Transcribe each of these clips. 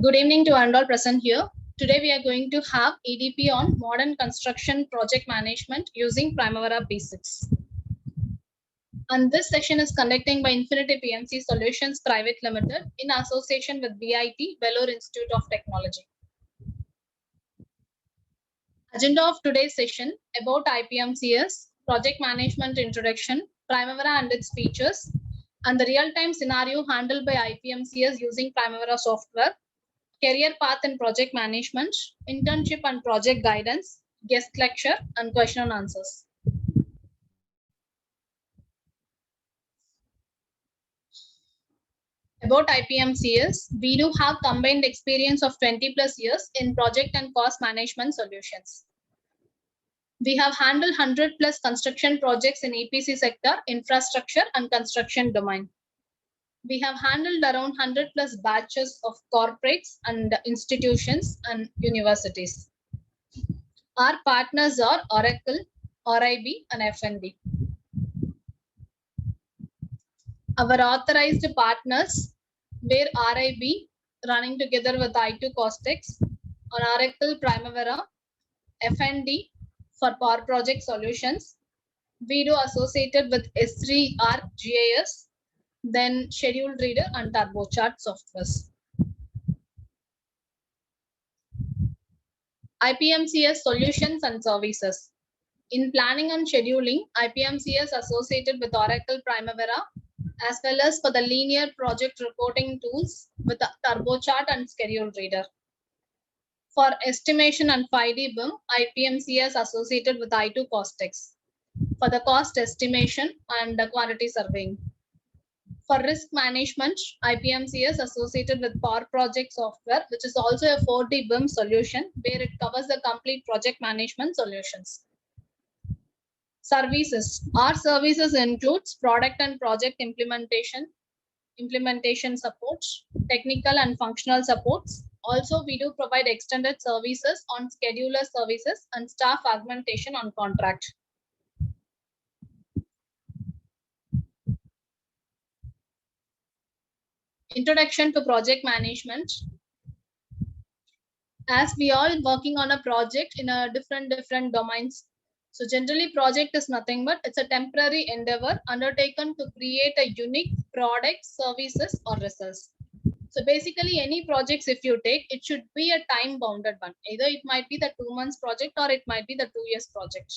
Good evening to all present here. Today we are going to have EDP on modern construction project management using Primavera P6. And this session is conducting by Infinity PMC Solutions Private Limited in association with BIT, Vellore Institute of Technology. Agenda of today's session about IPMCS, project management introduction, Primavera and its features, and the real-time scenario handled by IPMCS using Primavera software, career path and project management, internship and project guidance, guest lecture, and question and answers. About IPMCS, we do have combined experience of 20 plus years in project and cost management solutions. We have handled 100 plus construction projects in EPC sector, infrastructure and construction domain. We have handled around 100 plus batches of corporates and institutions and universities. Our partners are Oracle, RIB and FND. Our authorized partners were RIB running together with I2 Costex, on Oracle Primavera, FND for Power Project Solutions, Vido associated with S3R GIS, then Schedule Reader and TurboChart softwares. IPMCS solutions and services. In planning and scheduling, IPMCS associated with Oracle Primavera, as well as for the linear project reporting tools with the TurboChart and Schedule Reader. For estimation and 5D BIM, IPMCS associated with I2 Costex. For the cost estimation and the quantity surveying. For risk management, IPMCS associated with Power Project software, which is also a 4D BIM solution where it covers the complete project management solutions. Services. Our services includes product and project implementation support, technical and functional supports. Also, we do provide extended services on scheduler services and staff augmentation on contract. Introduction to project management. As we all working on a project in a different domains. So generally project is nothing but it's a temporary endeavor undertaken to create a unique product, services or results. So basically any projects if you take, it should be a time bounded one. Either it might be the 2 months project or it might be the 2 years project.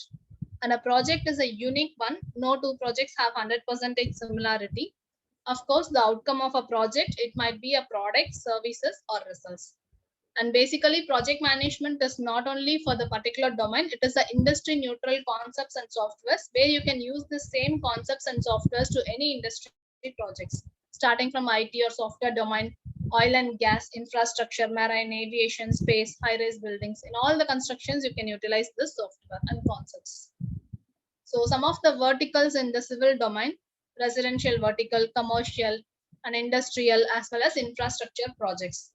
And a project is a unique one. No two projects have 100% similarity. Of course, the outcome of a project, it might be a product, services or results. And basically project management is not only for the particular domain, it is the industry neutral concepts and softwares where you can use the same concepts and softwares to any industry projects, starting from IT or software domain, oil and gas, infrastructure, marine, aviation, space, high-rise buildings. In all the constructions, you can utilize this software and concepts. So some of the verticals in the civil domain, residential vertical, commercial and industrial, as well as infrastructure projects.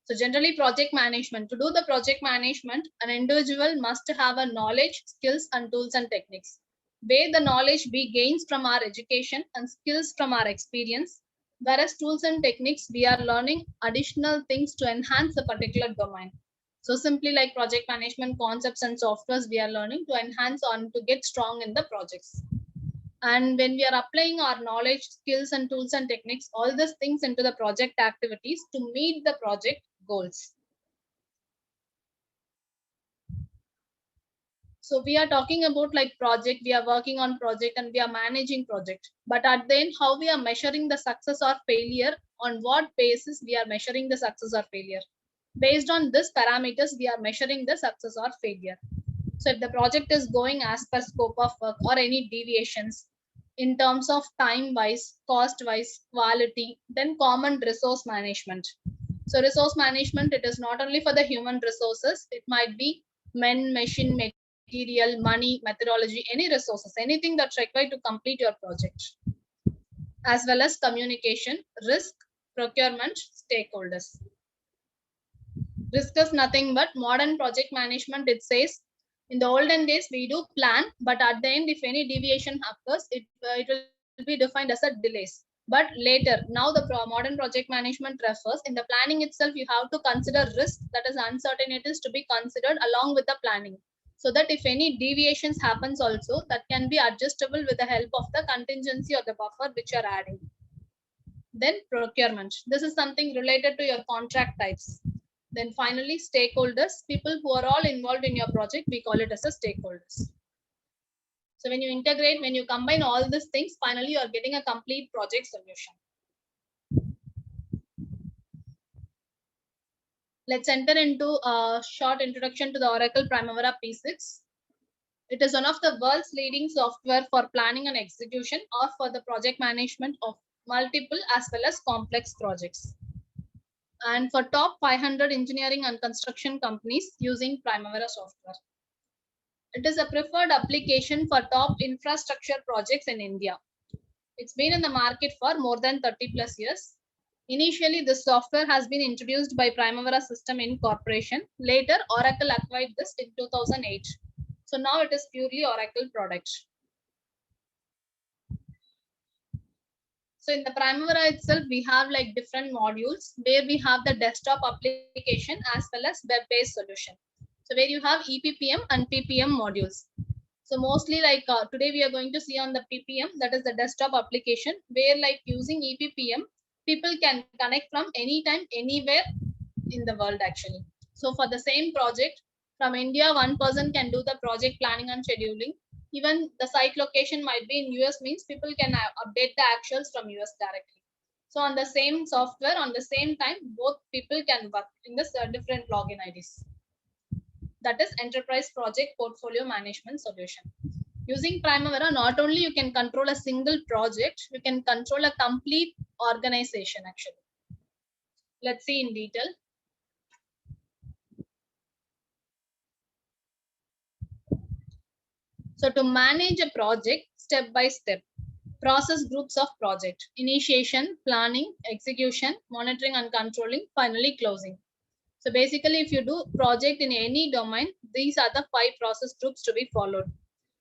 So generally project management, to do the project management, an individual must have a knowledge, skills and tools and techniques. Where the knowledge we gains from our education and skills from our experience, whereas tools and techniques, we are learning additional things to enhance a particular domain. So simply like project management concepts and softwares, we are learning to enhance on to get strong in the projects. And when we are applying our knowledge, skills and tools and techniques, all these things into the project activities to meet the project goals. So we are talking about like project, we are working on project and we are managing project. But at the end, how we are measuring the success or failure, on what basis we are measuring the success or failure. Based on this parameters, we are measuring the success or failure. So if the project is going as per scope of work or any deviations in terms of time wise, cost wise, quality, then common resource management. So resource management, it is not only for the human resources, it might be men, machine, material, money, methodology, any resources, anything that's required to complete your project. As well as communication, risk, procurement, stakeholders. Risk is nothing but modern project management, it says, in the olden days, we do plan, but at the end, if any deviation occurs, it will will be defined as a delays. But later, now the modern project management refers in the planning itself, you have to consider risk, that is uncertainties to be considered along with the planning. So that if any deviations happens also, that can be adjustable with the help of the contingency or the buffer which you are adding. Then procurement. This is something related to your contract types. Then finally, stakeholders, people who are all involved in your project, we call it as a stakeholders. So when you integrate, when you combine all these things, finally you are getting a complete project solution. Let's enter into a short introduction to the Oracle Primavera P6. It is one of the world's leading software for planning and execution or for the project management of multiple as well as complex projects. And for top 500 engineering and construction companies using Primavera software. It is a preferred application for top infrastructure projects in India. It's been in the market for more than 30 plus years. Initially, this software has been introduced by Primavera System Incorporation. Later, Oracle acquired this in 2008. So now it is purely Oracle product. So in the Primavera itself, we have like different modules where we have the desktop application as well as web-based solution. So where you have EPPM and PPM modules. So mostly like today we are going to see on the PPM, that is the desktop application, where like using EPPM, people can connect from anytime, anywhere in the world actually. So for the same project from India, one person can do the project planning and scheduling. Even the site location might be in US, means people can update the actuals from US directly. So on the same software, on the same time, both people can work in this different login IDs. That is Enterprise Project Portfolio Management Solution. Using Primavera, not only you can control a single project, you can control a complete organization actually. Let's see in detail. So to manage a project step by step, process groups of project, initiation, planning, execution, monitoring and controlling, finally closing. So basically, if you do project in any domain, these are the 5 process groups to be followed.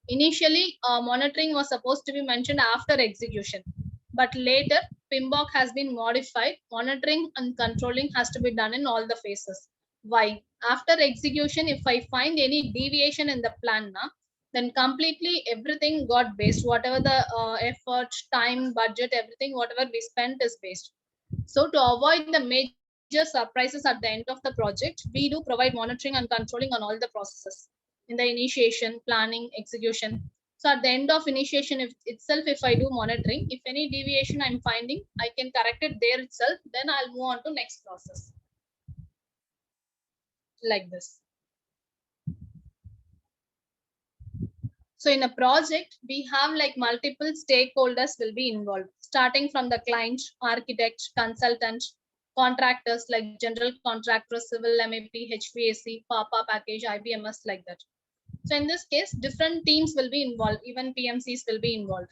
Initially, monitoring was supposed to be mentioned after execution, but later PMBOK has been modified. Monitoring and controlling has to be done in all the phases. Why? After execution, if I find any deviation in the plan, then completely everything got based. Whatever the effort, time, budget, everything, whatever we spent is based. So to avoid the major surprises at the end of the project, we do provide monitoring and controlling on all the processes in the initiation, planning, execution. So at the end of initiation if I do monitoring, if any deviation I'm finding, I can correct it there itself. Then I'll move on to next process. Like this. So in a project, we have like multiple stakeholders will be involved, starting from the client, architect, consultant, contractors like general contractors, civil, MEP, HVAC, PAPA package, IBMS, like that. So in this case, different teams will be involved, even PMCs will be involved.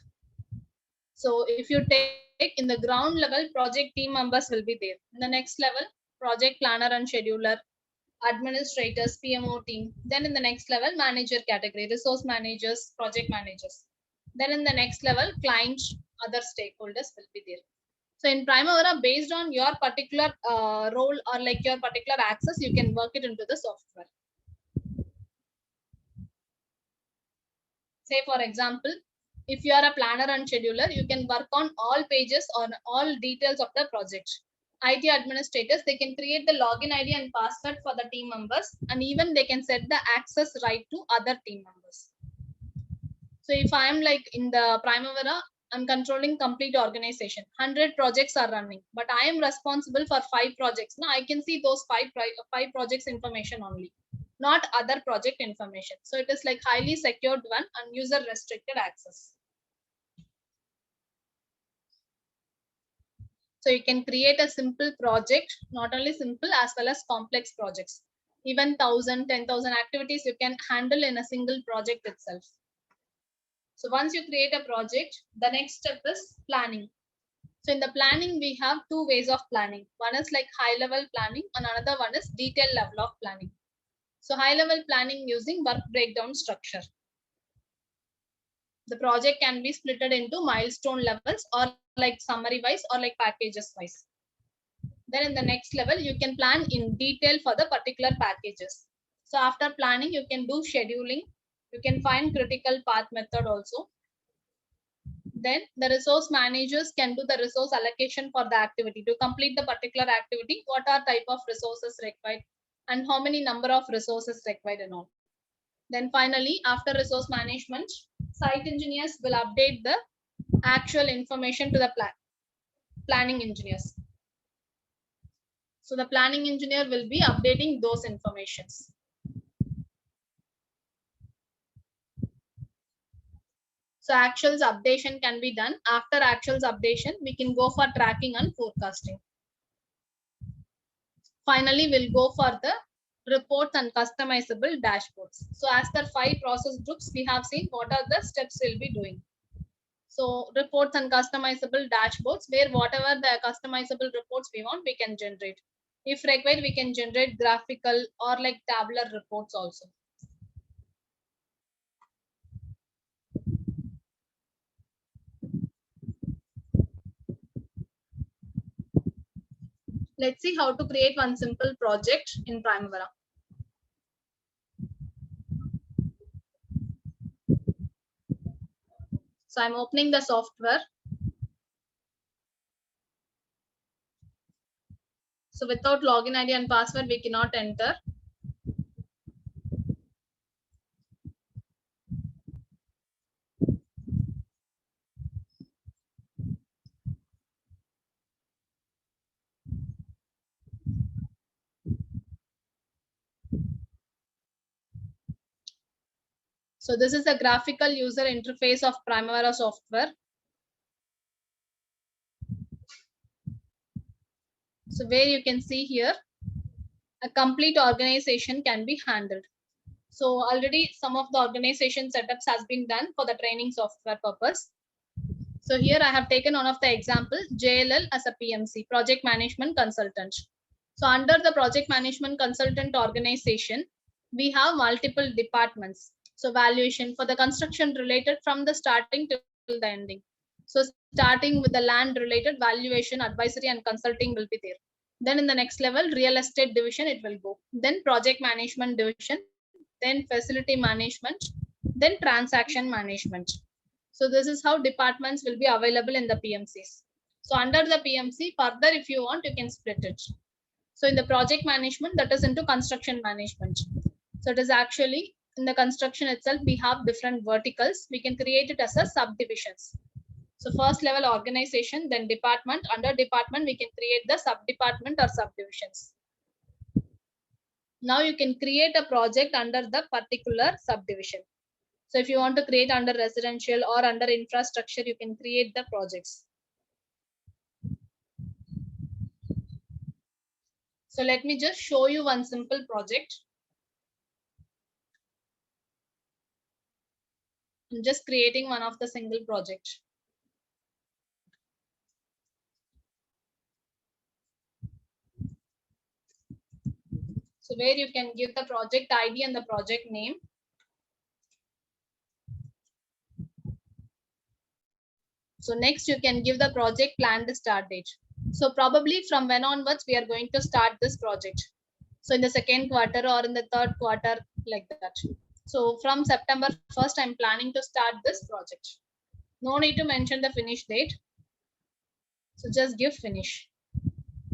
So if you take in the ground level, project team members will be there. In the next level, project planner and scheduler, administrators, PMO team. Then in the next level, manager category, resource managers, project managers. Then in the next level, client, other stakeholders will be there. So in Primavera, based on your particular role or like your particular access, you can work it into the software. Say for example, if you are a planner and scheduler, you can work on all pages or all details of the project. IT administrators, they can create the login ID and password for the team members, and even they can set the access right to other team members. So if I am like in the Primavera, I'm controlling complete organization. 100 projects are running, but I am responsible for 5 projects. Now I can see those 5 projects information only, not other project information. So it is like highly secured one and user restricted access. So you can create a simple project, not only simple as well as complex projects. Even 1,000, 10,000 activities you can handle in a single project itself. So once you create a project, the next step is planning. So in the planning, we have 2 ways of planning. One is like high level planning and another one is detailed level of planning. So high level planning using work breakdown structure. The project can be splitted into milestone levels or like summary wise or like packages wise. Then in the next level, you can plan in detail for the particular packages. So after planning, you can do scheduling. You can find critical path method also. Then the resource managers can do the resource allocation for the activity. To complete the particular activity, what are type of resources required and how many number of resources required and all. Then finally, after resource management, site engineers will update the actual information to the planning engineers. So the planning engineer will be updating those informations. So actuals updation can be done. After actuals updation, we can go for tracking and forecasting. Finally, we'll go for the reports and customizable dashboards. So as per 5 process groups, we have seen what are the steps we'll be doing. So reports and customizable dashboards, where whatever the customizable reports we want, we can generate. If required, we can generate graphical or like tabular reports also. Let's see how to create one simple project in Primavera. So I'm opening the software. So without login ID and password, we cannot enter. So this is the graphical user interface of Primavera software. So where you can see here, a complete organization can be handled. So already some of the organization setups has been done for the training software purpose. So here I have taken one of the example, JLL as a PMC, project management consultant. So under the project management consultant organization, we have multiple departments. So valuation for the construction related from the starting till the ending. So starting with the land related valuation, advisory and consulting will be there. Then in the next level, real estate division, it will go. Then project management division, then facility management, then transaction management. So this is how departments will be available in the PMCs. So under the PMC, further if you want, you can split it. So in the project management, that is into construction management. So it is actually in the construction itself, we have different verticals. We can create it as a subdivisions. So first level organization, then department. Under department, we can create the sub-department or subdivisions. Now you can create a project under the particular subdivision. So if you want to create under residential or under infrastructure, you can create the projects. So let me just show you one simple project. I'm just creating one of the single project. So where you can give the project ID and the project name. So next you can give the project planned start date. So probably from when onwards we are going to start this project. So in the second quarter or in the third quarter, like that. So from September 1st, I'm planning to start this project. No need to mention the finish date. So just give finish.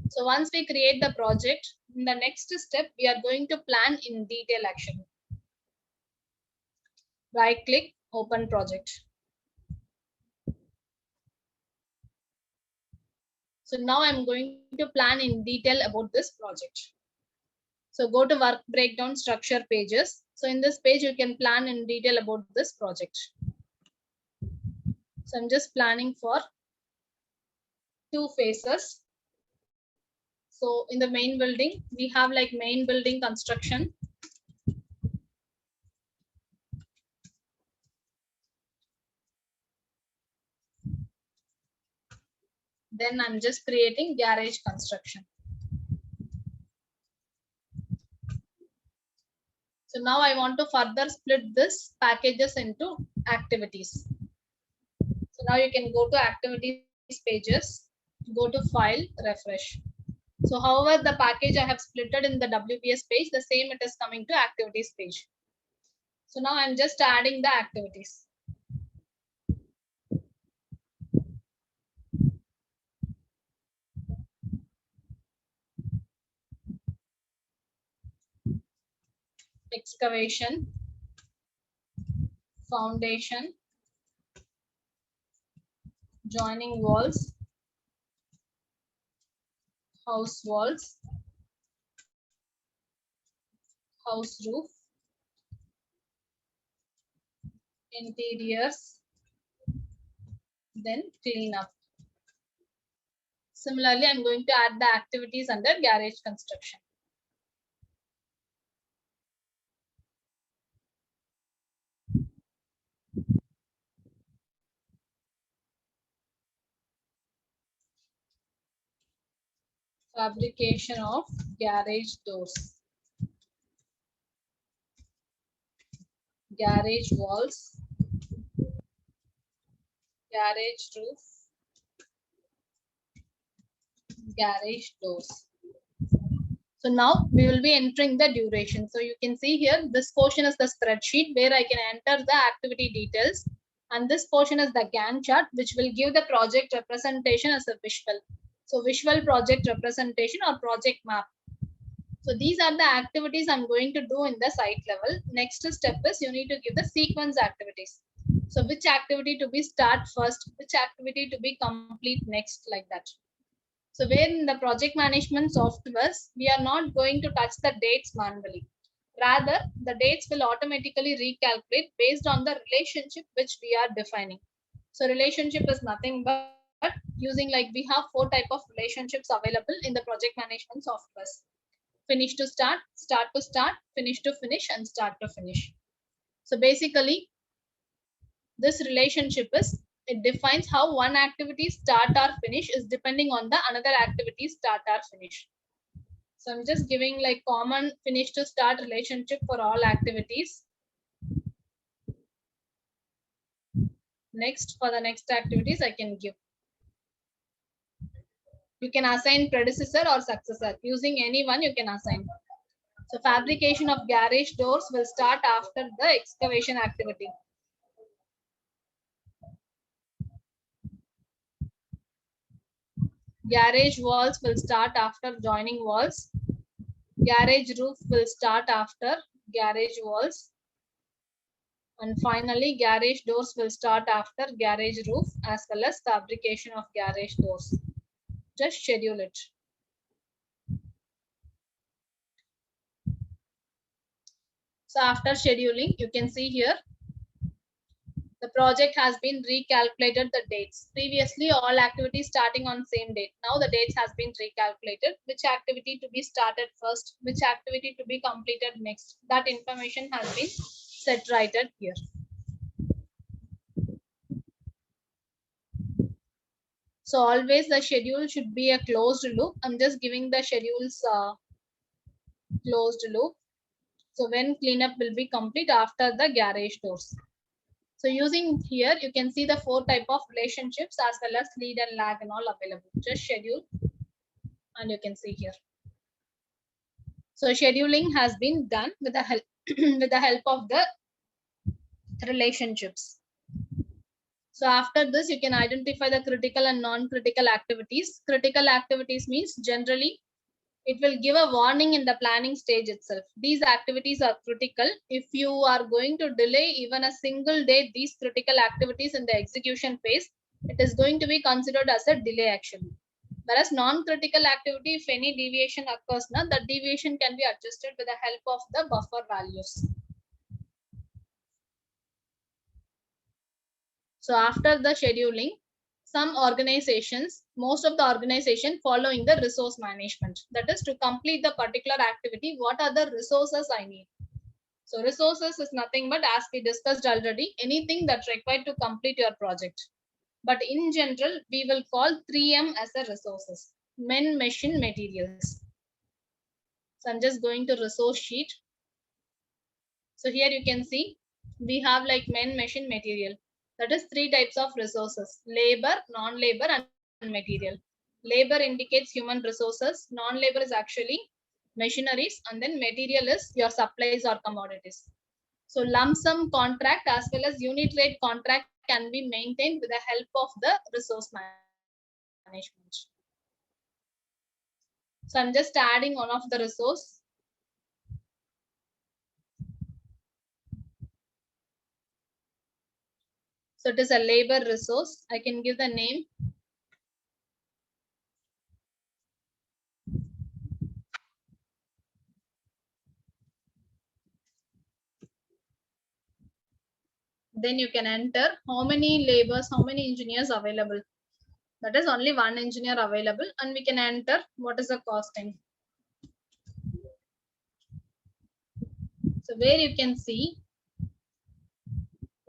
So once we create the project, in the next step, we are going to plan in detail action. Right click, open project. So now I'm going to plan in detail about this project. So go to work breakdown structure pages. So in this page, you can plan in detail about this project. So I'm just planning for 2 phases. So in the main building, we have like main building construction. Then I'm just creating garage construction. So now I want to further split this packages into activities. Now you can go to activities pages, go to file, refresh. So however the package I have splitted in the WPS page, the same it is coming to activities page. So now I'm just adding the activities. Excavation, foundation, joining walls, house walls, house roof, interiors, then clean up. Similarly, I'm going to add the activities under garage construction. Fabrication of garage doors, garage walls, garage roof, garage doors. So now we will be entering the duration. So you can see here, this portion is the spreadsheet where I can enter the activity details. And this portion is the Gantt chart, which will give the project representation as a visual. So visual project representation or project map. So these are the activities I'm going to do in the site level. Next step is you need to give the sequence activities. So which activity to be start first, which activity to be complete next, like that. So where in the project management softwares, we are not going to touch the dates manually. Rather, the dates will automatically recalculate based on the relationship which we are defining. So relationship is nothing but using, like, we have 4 type of relationships available in the project management softwares. Finish to start to start, finish to finish, and start to finish. So basically, this relationship is, it defines how one activity start or finish is depending on the another activity start or finish. So I'm just giving like common finish to start relationship for all activities. Next, for the next activities, I can give. You can assign predecessor or successor. Using any one, you can assign. So fabrication of garage doors will start after the excavation activity. Garage walls will start after joining walls. Garage roof will start after garage walls. And finally, garage doors will start after garage roof, as well as fabrication of garage doors. Just schedule it. So after scheduling, you can see here, the project has been recalculated the dates. Previously, all activities starting on same date. Now the dates has been recalculated. Which activity to be started first, which activity to be completed next. That information has been set right at here. So always the schedule should be a closed loop. I'm just giving the schedules closed loop. So when cleanup will be complete after the garage doors. So using here, you can see the 4 type of relationships as well as lead and lag and all available. Just schedule, and you can see here. So scheduling has been done with the help with the help of the relationships. So after this, you can identify the critical and non-critical activities. Critical activities means generally it will give a warning in the planning stage itself. These activities are critical. If you are going to delay even a single day, these critical activities in the execution phase, it is going to be considered as a delay action. Whereas non-critical activity, if any deviation occurs, now the deviation can be adjusted with the help of the buffer values. So after the scheduling, some organizations, most of the organization following the resource management. That is, to complete the particular activity, what are the resources I need? So resources is nothing but, as we discussed already, anything that's required to complete your project. But in general, we will call 3M as the resources: men, machine, materials. So I'm just going to resource sheet. So here you can see we have like men, machine, material. That is three types of resources: labor, non-labor, and material. Labor indicates human resources, non-labor is actually machineries, and then material is your supplies or commodities. So lump sum contract as well as unit rate contract can be maintained with the help of the resource management. So I'm just adding one of the resource. So it is a labor resource. I can give the name. Then you can enter how many laborers, how many engineers available. That is only one engineer available, and we can enter what is the costing. So where you can see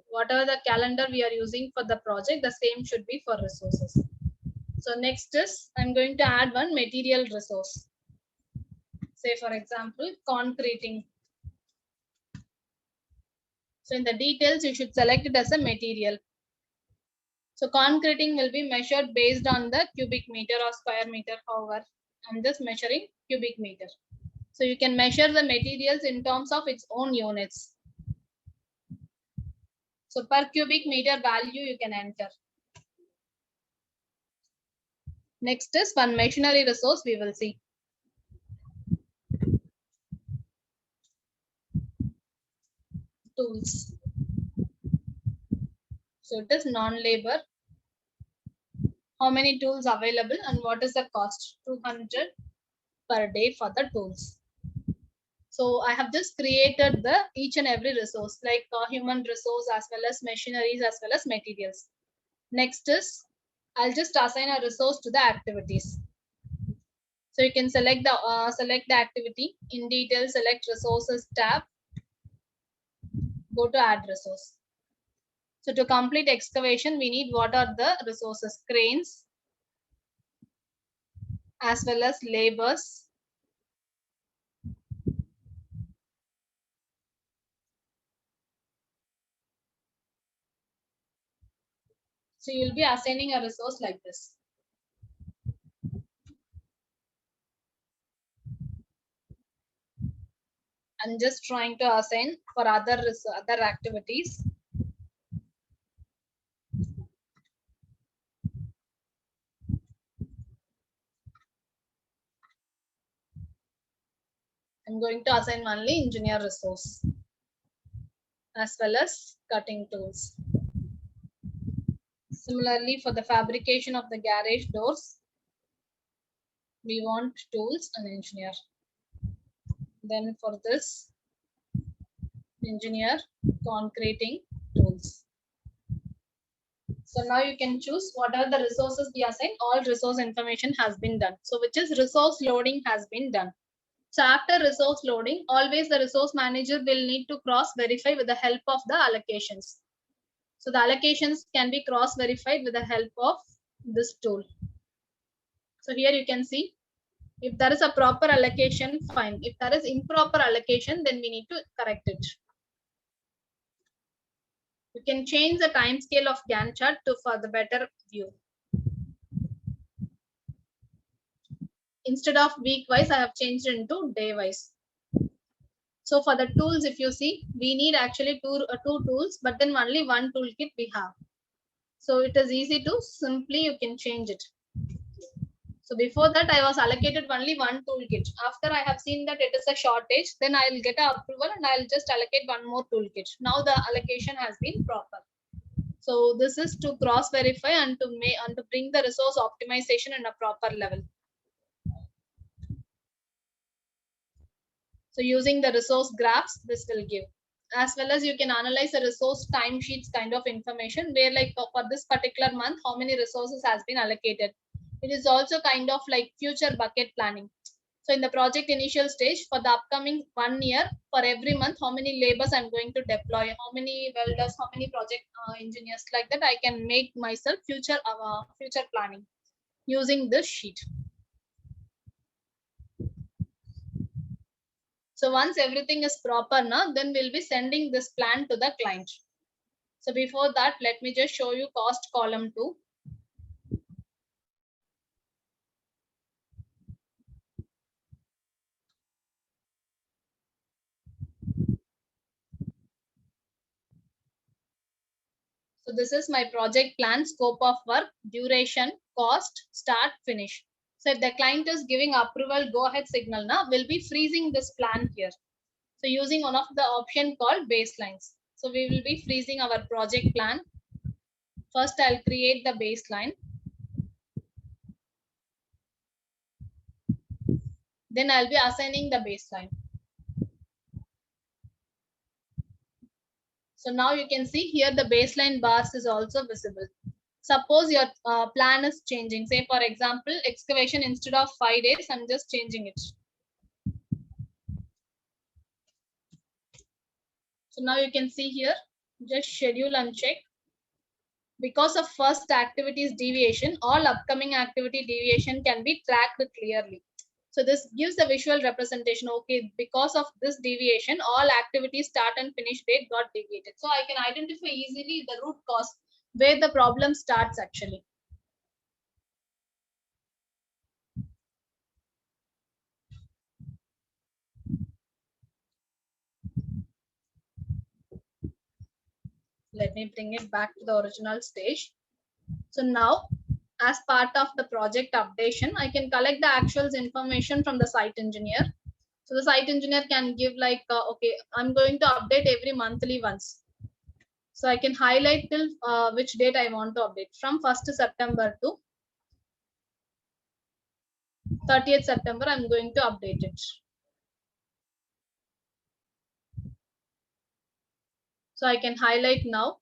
whatever the calendar we are using for the project, the same should be for resources. So next is I'm going to add one material resource. Say for example, concreting. So in the details, you should select it as a material. So concreting will be measured based on the cubic meter or square meter. However, I'm just measuring cubic meter. So you can measure the materials in terms of its own units. So per cubic meter value you can enter. Next is one machinery resource we will see. Tools. So it is non-labor. How many tools available and what is the cost? 200 per day for the tools. So I have just created the each and every resource like human resource as well as machineries as well as materials. Next is I'll just assign a resource to the activities. So you can select the activity. In detail, select resources tab. Go to add resource. So to complete excavation, we need what are the resources? Cranes as well as labors. So you'll be assigning a resource like this. I'm just trying to assign for other activities. I'm going to assign only engineer resource as well as cutting tools. Similarly, for the fabrication of the garage doors, we want tools and engineer. Then for this, engineer concreting tools. So now you can choose what are the resources we assign. All resource information has been done. So which is resource loading has been done. So after resource loading, always the resource manager will need to cross verify with the help of the allocations. So the allocations can be cross verified with the help of this tool. So here you can see if there is a proper allocation, fine. If there is improper allocation, then we need to correct it. You can change the time scale of Gantt chart to for the better view. Instead of week wise, I have changed it into day wise. So for the tools, if you see, we need actually two tools, but then only one toolkit we have. So it is easy to simply you can change it. So before that, I was allocated only one toolkit. After I have seen that it is a shortage, then I'll get an approval and I'll just allocate one more toolkit. Now the allocation has been proper. So this is to cross verify and to bring the resource optimization in a proper level. So using the resource graphs, this will give. As well as you can analyze the resource timesheets kind of information where like for this particular month, how many resources has been allocated. It is also kind of like future bucket planning. So in the project initial stage for the upcoming 1 year, for every month, how many labors I'm going to deploy, how many welders, how many project engineers, like that I can make myself future planning using this sheet. So once everything is proper now, then we'll be sending this plan to the client. So before that, let me just show you cost column 2. So this is my project plan, scope of work, duration, cost, start, finish. So if the client is giving approval, go ahead signal now, we'll be freezing this plan here. So using one of the option called baselines. So we will be freezing our project plan. First, I'll create the baseline. Then I'll be assigning the baseline. So now you can see here the baseline bars is also visible. Suppose your plan is changing. Say for example, excavation instead of 5 days, I'm just changing it. So now you can see here, just schedule and check. Because of first activities deviation, all upcoming activity deviation can be tracked clearly. So this gives a visual representation. Okay, because of this deviation, all activities start and finish date got deviated. So I can identify easily the root cause where the problem starts actually. Let me bring it back to the original stage. So now, as part of the project updation, I can collect the actuals information from the site engineer. So the site engineer can give like, okay, I'm going to update every monthly once. So I can highlight till which date I want to update, from 1st September to 30th September, I'm going to update it. So I can highlight now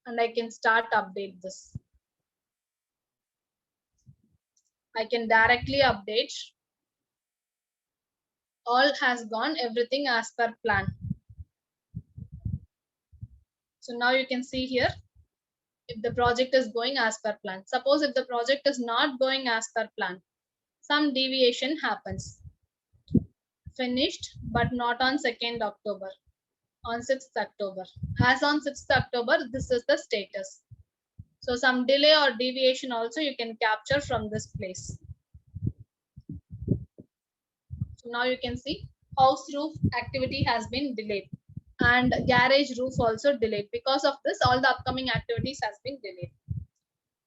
and I can start update this. I can directly update. All has gone, everything as per plan. So now you can see here, if the project is going as per plan. Suppose if the project is not going as per plan, some deviation happens. Finished, but not on 2nd October, on 6th October. As on 6th October, this is the status. So some delay or deviation also you can capture from this place. So now you can see house roof activity has been delayed and garage roof also delayed. Because of this, all the upcoming activities has been delayed.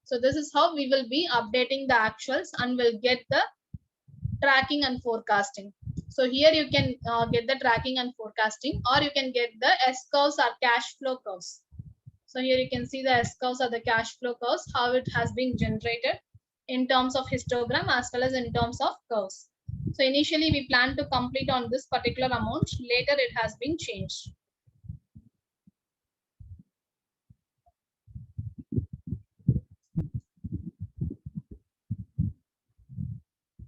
So this is how we will be updating the actuals and will get the tracking and forecasting. So here you can get the tracking and forecasting, or you can get the S curves or cash flow curves. So here you can see the S curves or the cash flow curves, how it has been generated in terms of histogram as well as in terms of curves. So initially we plan to complete on this particular amount. Later it has been changed.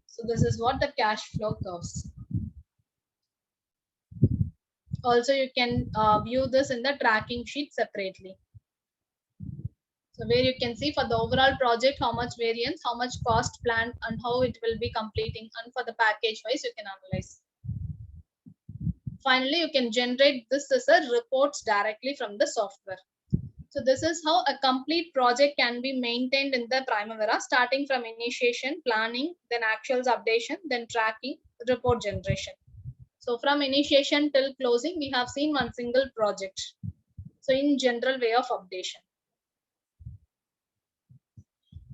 So this is what the cash flow curves. Also, you can view this in the tracking sheet separately. So where you can see for the overall project, how much variance, how much cost planned, and how it will be completing. And for the package wise, you can analyze. Finally, you can generate this as a reports directly from the software. So this is how a complete project can be maintained in the Primavera, starting from initiation, planning, then actuals updation, then tracking, report generation. So from initiation till closing, we have seen one single project. So in general way of updation.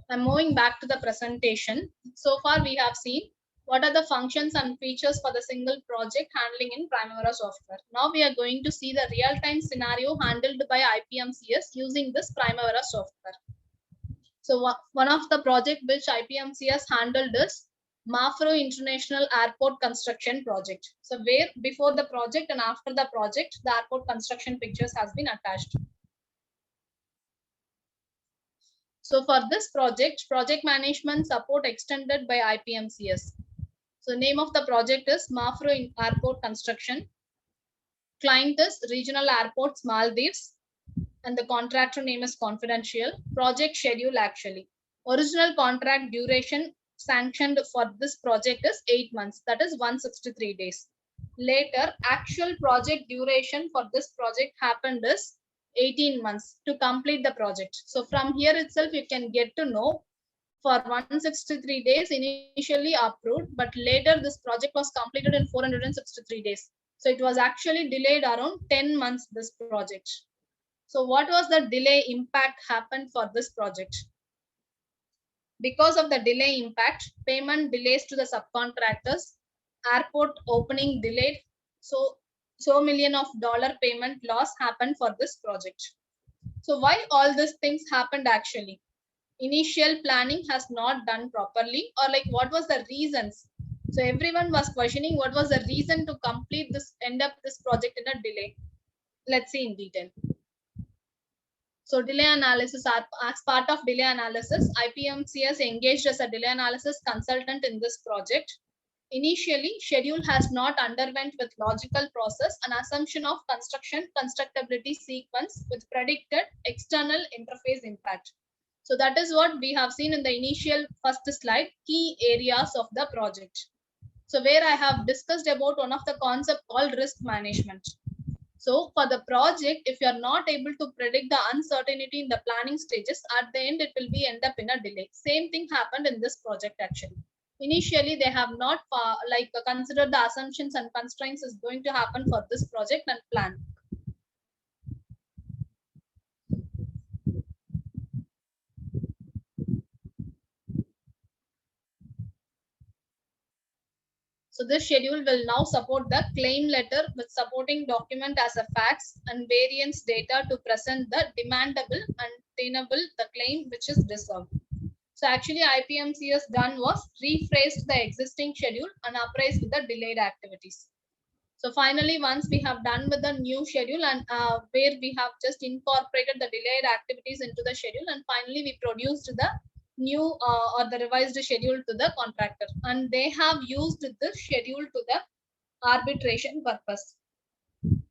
I'm moving back to the presentation. So far we have seen what are the functions and features for the single project handling in Primavera software. Now we are going to see the real-time scenario handled by IPMCS using this Primavera software. So one of the project which IPMCS handled is Mafro International Airport Construction Project. So where before the project and after the project, the airport construction pictures has been attached. So for this project, project management support extended by IPMCS. So name of the project is Mafro Airport Construction. Client is Regional Airports Maldives, and the contractor name is confidential. Project schedule actually. Original contract duration sanctioned for this project is 8 months, that is 163 days. Later, actual project duration for this project happened is 18 months to complete the project. So from here itself, you can get to know for 163 days initially approved, but later this project was completed in 463 days. So it was actually delayed around 10 months, this project. So what was the delay impact happened for this project? Because of the delay impact, payment delays to the subcontractors, airport opening delayed, so million of dollar payment loss happened for this project. So why all these things happened actually? Initial planning has not done properly, or like what was the reasons? So everyone was questioning what was the reason to complete this, end up this project in a delay. Let's see in detail. So delay analysis, as part of delay analysis, IPMCS engaged as a delay analysis consultant in this project. Initially, schedule has not underwent with logical process an assumption of construction constructability sequence with predicted external interface impact. So that is what we have seen in the initial first slide, key areas of the project. So where I have discussed about one of the concept called risk management. So for the project, if you are not able to predict the uncertainty in the planning stages, at the end, it will be end up in a delay. Same thing happened in this project actually. Initially, they have not considered the assumptions and constraints is going to happen for this project and plan. So this schedule will now support the claim letter with supporting document as a facts and variance data to present the demandable and tenable the claim which is deserved. So actually IPMCS done was rephrased the existing schedule and appraised the delayed activities. So finally, once we have done with the new schedule and where we have just incorporated the delayed activities into the schedule, and finally we produced the new or the revised schedule to the contractor, and they have used this schedule to the arbitration purpose.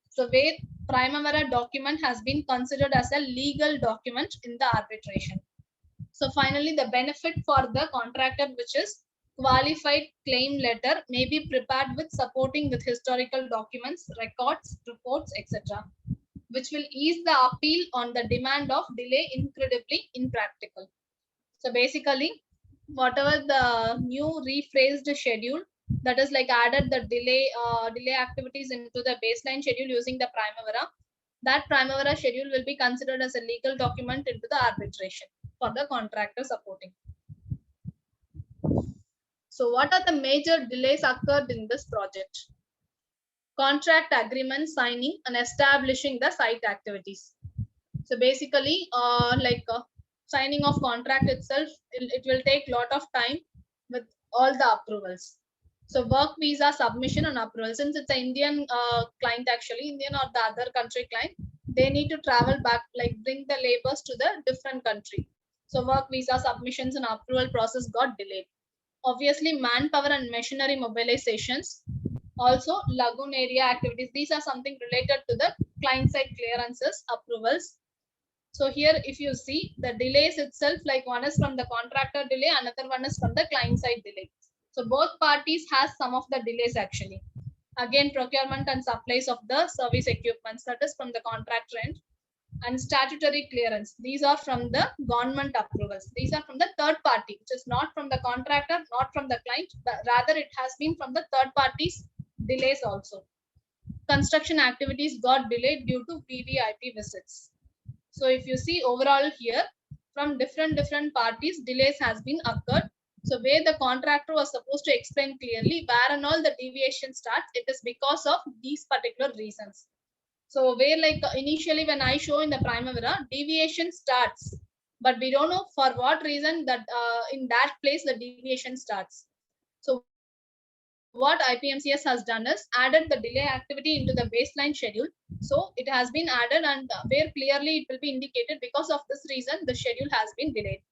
So where Primavera document has been considered as a legal document in the arbitration. So finally, the benefit for the contractor, which is qualified claim letter, may be prepared with supporting with historical documents, records, reports, etc., which will ease the appeal on the demand of delay incredibly impractical. So basically, whatever the new rephrased schedule, that is like added the delay activities into the baseline schedule using the Primavera, that Primavera schedule will be considered as a legal document into the arbitration for the contractor supporting. So what are the major delays occurred in this project? Contract agreement signing and establishing the site activities. So basically signing of contract itself, it will take lot of time with all the approvals. So work visa submission and approval, since it's an Indian client actually, Indian or the other country client, they need to travel back, like bring the labors to the different country. So work visa submissions and approval process got delayed. Obviously manpower and machinery mobilizations, also lagoon area activities, these are something related to the client side clearances approvals. So here if you see the delays itself, like one is from the contractor delay, another one is from the client side delay. So both parties has some of the delays actually. Again, procurement and supplies of the service equipments, that is from the contractor end. And statutory clearance, these are from the government approvals. These are from the third party, which is not from the contractor, not from the client, but rather it has been from the third parties delays also. Construction activities got delayed due to VVIP visits. So if you see overall here, from different parties, delays has been occurred. So where the contractor was supposed to explain clearly where and all the deviation starts, it is because of these particular reasons. So where like initially when I show in the Primavera, deviation starts, but we don't know for what reason that in that place the deviation starts. So what IPMCS has done is added the delay activity into the baseline schedule. So it has been added, and where clearly it will be indicated because of this reason the schedule has been delayed.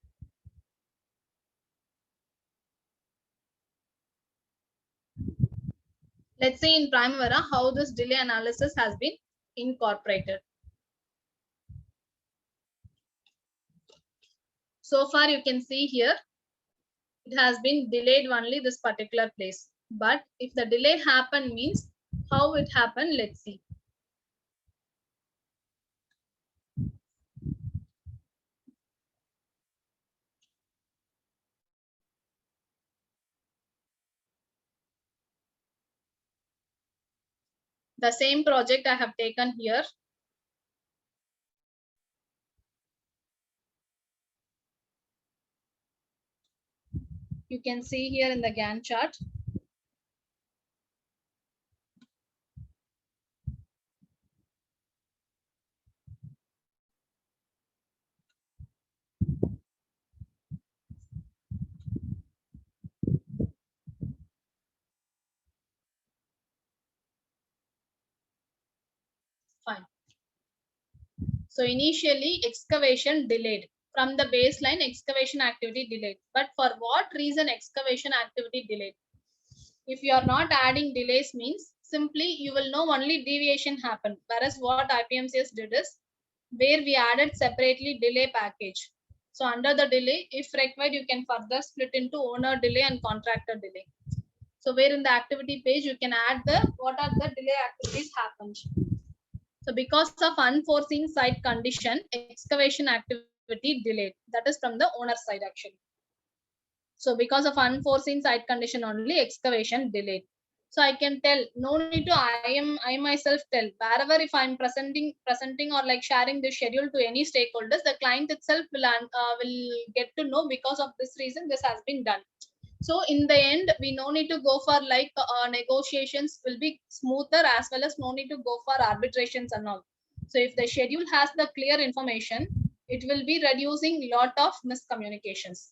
Let's see in Primavera how this delay analysis has been incorporated. So far you can see here, it has been delayed only this particular place. But if the delay happened means how it happened, let's see. The same project I have taken here. You can see here in the Gantt chart. Fine. So initially excavation delayed. From the baseline, excavation activity delayed. But for what reason excavation activity delayed? If you are not adding delays means simply you will know only deviation happened. Whereas what IPMCS did is where we added separately delay package. So under the delay, if required, you can further split into owner delay and contractor delay. So where in the activity page, you can add the what are the delay activities happened. So because of unforeseen site condition, excavation activity delayed. That is from the owner side actually. So because of unforeseen site condition only, excavation delayed. So I can tell, no need to I myself tell wherever if I'm presenting or like sharing the schedule to any stakeholders, the client itself will get to know because of this reason this has been done. So in the end, we no need to go for like negotiations will be smoother as well as no need to go for arbitrations and all. So if the schedule has the clear information, it will be reducing lot of miscommunications.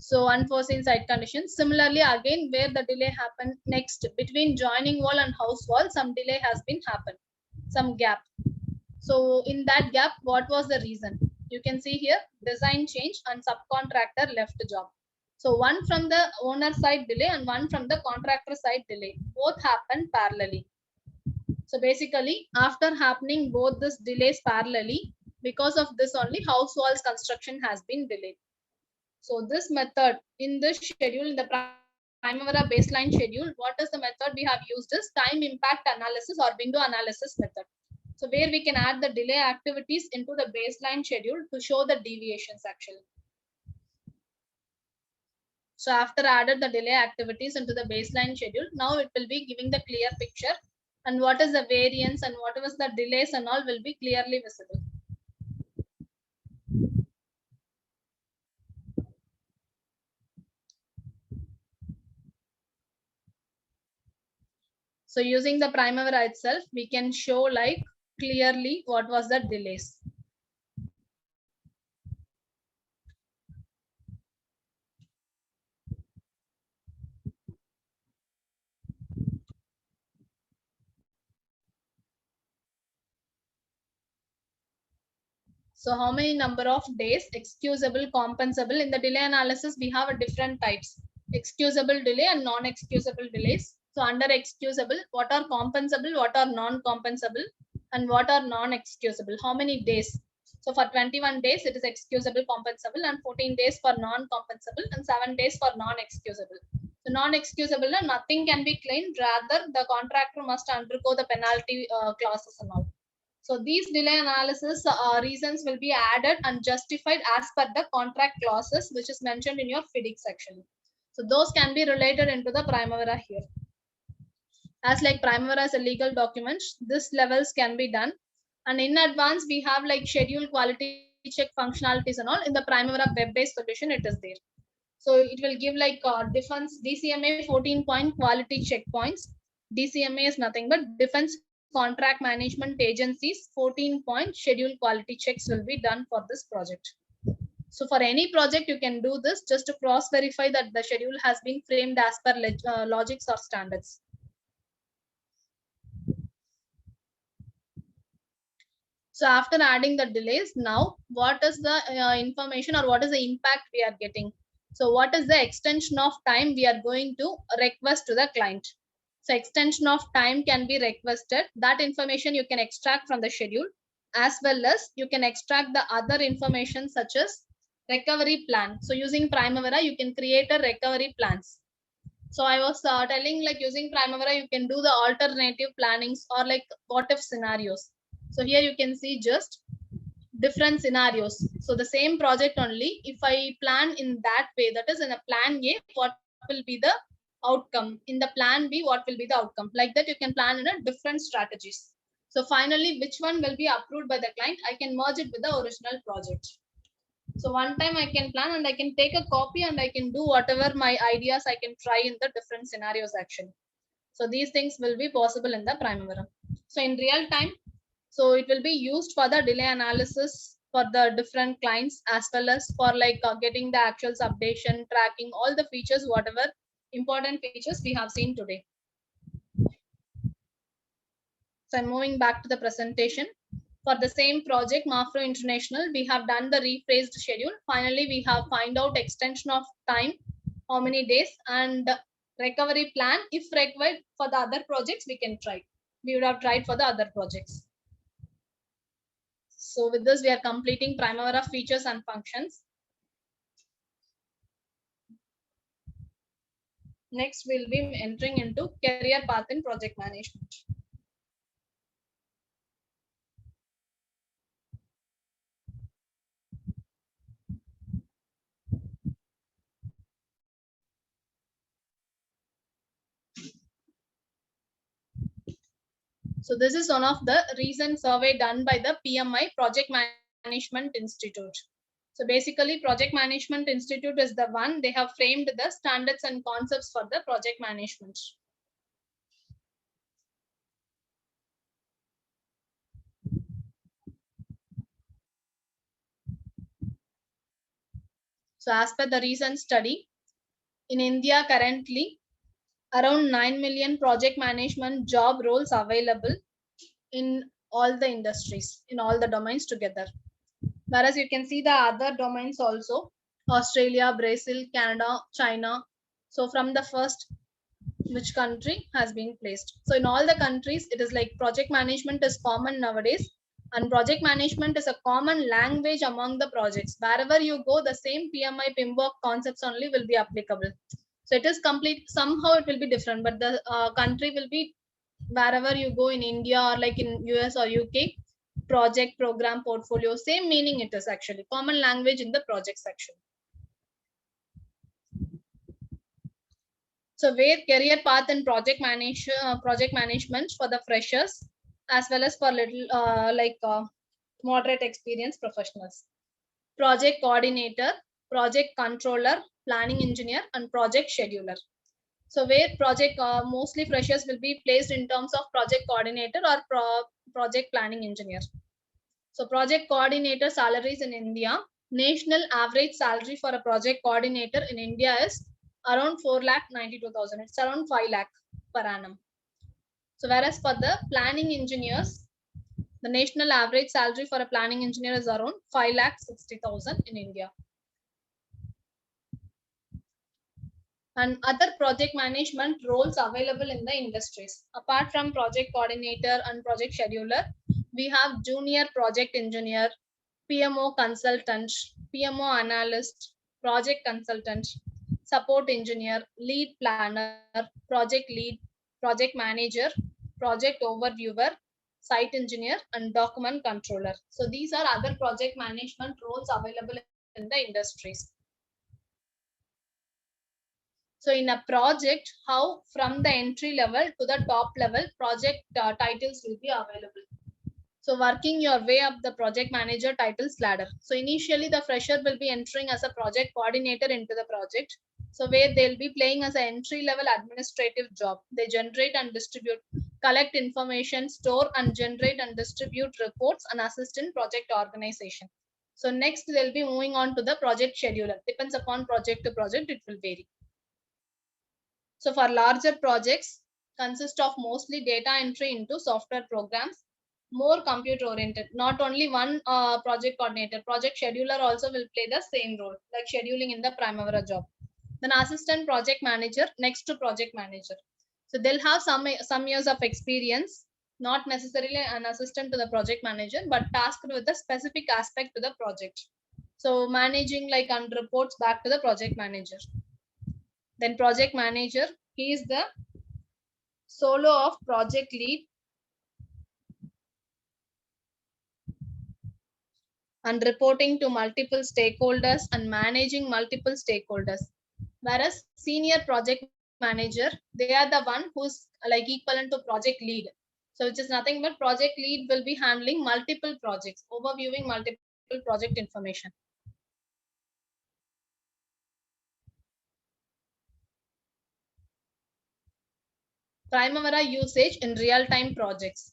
So unforeseen site conditions. Similarly, again, where the delay happened next between joining wall and house wall, some delay has been happened, some gap. So in that gap, what was the reason? You can see here, design change and subcontractor left the job. So one from the owner side delay and one from the contractor side delay. Both happened parallelly. So basically, after happening both these delays parallelly, because of this only house walls construction has been delayed. So this method in this schedule, in the Primavera baseline schedule, what is the method we have used is time impact analysis or window analysis method. So where we can add the delay activities into the baseline schedule to show the deviations actually. So after added the delay activities into the baseline schedule, now it will be giving the clear picture and what is the variance and what was the delays and all will be clearly visible. So using the Primavera itself, we can show like clearly what was the delays. So how many number of days, excusable, compensable? In the delay analysis, we have a different types, excusable delay and non-excusable delays. So under excusable, what are compensable, what are non-compensable, and what are non-excusable? How many days? So for 21 days, it is excusable, compensable, and 14 days for non-compensable, and 7 days for non-excusable. So non-excusable, nothing can be claimed. Rather, the contractor must undergo the penalty clauses and all. So these delay analysis reasons will be added and justified as per the contract clauses, which is mentioned in your FIDIC section. So those can be related into the Primavera here. As like Primavera is a legal document, this levels can be done. And in advance, we have like schedule quality check functionalities and all. In the Primavera web-based solution, it is there. So it will give like defense DCMA 14-point quality checkpoints. DCMA is nothing but Defense Contract Management Agency's 14-point schedule quality checks will be done for this project. So for any project, you can do this just to cross verify that the schedule has been framed as per logics or standards. So after adding the delays, now what is the information or what is the impact we are getting? So what is the extension of time we are going to request to the client? So extension of time can be requested. That information you can extract from the schedule, as well as you can extract the other information such as recovery plan. So using Primavera, you can create a recovery plans. So I was telling like using Primavera, you can do the alternative plannings or like what if scenarios. So here you can see just different scenarios. So the same project only, if I plan in that way, that is in a plan A, what will be the outcome. In the plan B, what will be the outcome? Like that, you can plan in a different strategies. So finally, which one will be approved by the client? I can merge it with the original project. So one time I can plan and I can take a copy and I can do whatever my ideas I can try in the different scenarios actually. So these things will be possible in the Primavera. So in real time, so it will be used for the delay analysis for the different clients as well as for like getting the actuals updation, tracking all the features, whatever important features we have seen today. So I'm moving back to the presentation. For the same project, Mafro International, we have done the rephrased schedule. Finally, we have find out extension of time, how many days, and recovery plan. If required for the other projects, we can try. We would have tried for the other projects. So with this, we are completing Primavera features and functions. Next, we'll be entering into career path in project management. So this is one of the recent survey done by the PMI, Project Management Institute. So basically, Project Management Institute is the one, they have framed the standards and concepts for the project management. So as per the recent study, in India currently, around 9 million project management job roles available in all the industries, in all the domains together. Whereas you can see the other domains also, Australia, Brazil, Canada, China. So from the first, which country has been placed. So in all the countries, it is like project management is common nowadays, and project management is a common language among the projects. Wherever you go, the same PMI PMBOK concepts only will be applicable. So it is complete. Somehow it will be different, but the country will be wherever you go in India or like in US or UK. Project, program, portfolio, same meaning it is actually common language in the project section. So where career path and project management for the freshers as well as for little moderate experience professionals. Project coordinator, project controller, planning engineer, and project scheduler. So where project mostly freshers will be placed in terms of project coordinator or project planning engineer. So project coordinator salaries in India, national average salary for a project coordinator in India is around 4,92,000. It's around 5 lakh per annum. So whereas for the planning engineers, the national average salary for a planning engineer is around 5,60,000 in India. And other project management roles available in the industries. Apart from project coordinator and project scheduler, we have junior project engineer, PMO consultant, PMO analyst, project consultant, support engineer, lead planner, project lead, project manager, project overviewer, site engineer, and document controller. So these are other project management roles available in the industries. So in a project, how from the entry level to the top level, project titles will be available. So working your way up the project manager titles ladder. So initially the fresher will be entering as a project coordinator into the project. So where they'll be playing as an entry level administrative job. They generate and distribute, collect information, store and generate and distribute reports and assist in project organization. So next they'll be moving on to the project scheduler. Depends upon project to project, it will vary. So for larger projects, consist of mostly data entry into software programs, more computer oriented. Not only one project coordinator, project scheduler also will play the same role, like scheduling in the Primavera job. Then assistant project manager next to project manager. So they'll have some years of experience, not necessarily an assistant to the project manager, but tasked with a specific aspect to the project. So managing like and reports back to the project manager. Then project manager, he is the solo of project lead and reporting to multiple stakeholders and managing multiple stakeholders. Whereas senior project manager. They are the one who's like equivalent to project lead. So which is nothing but project lead will be handling multiple projects, overviewing multiple project information. Primavera usage in real-time projects.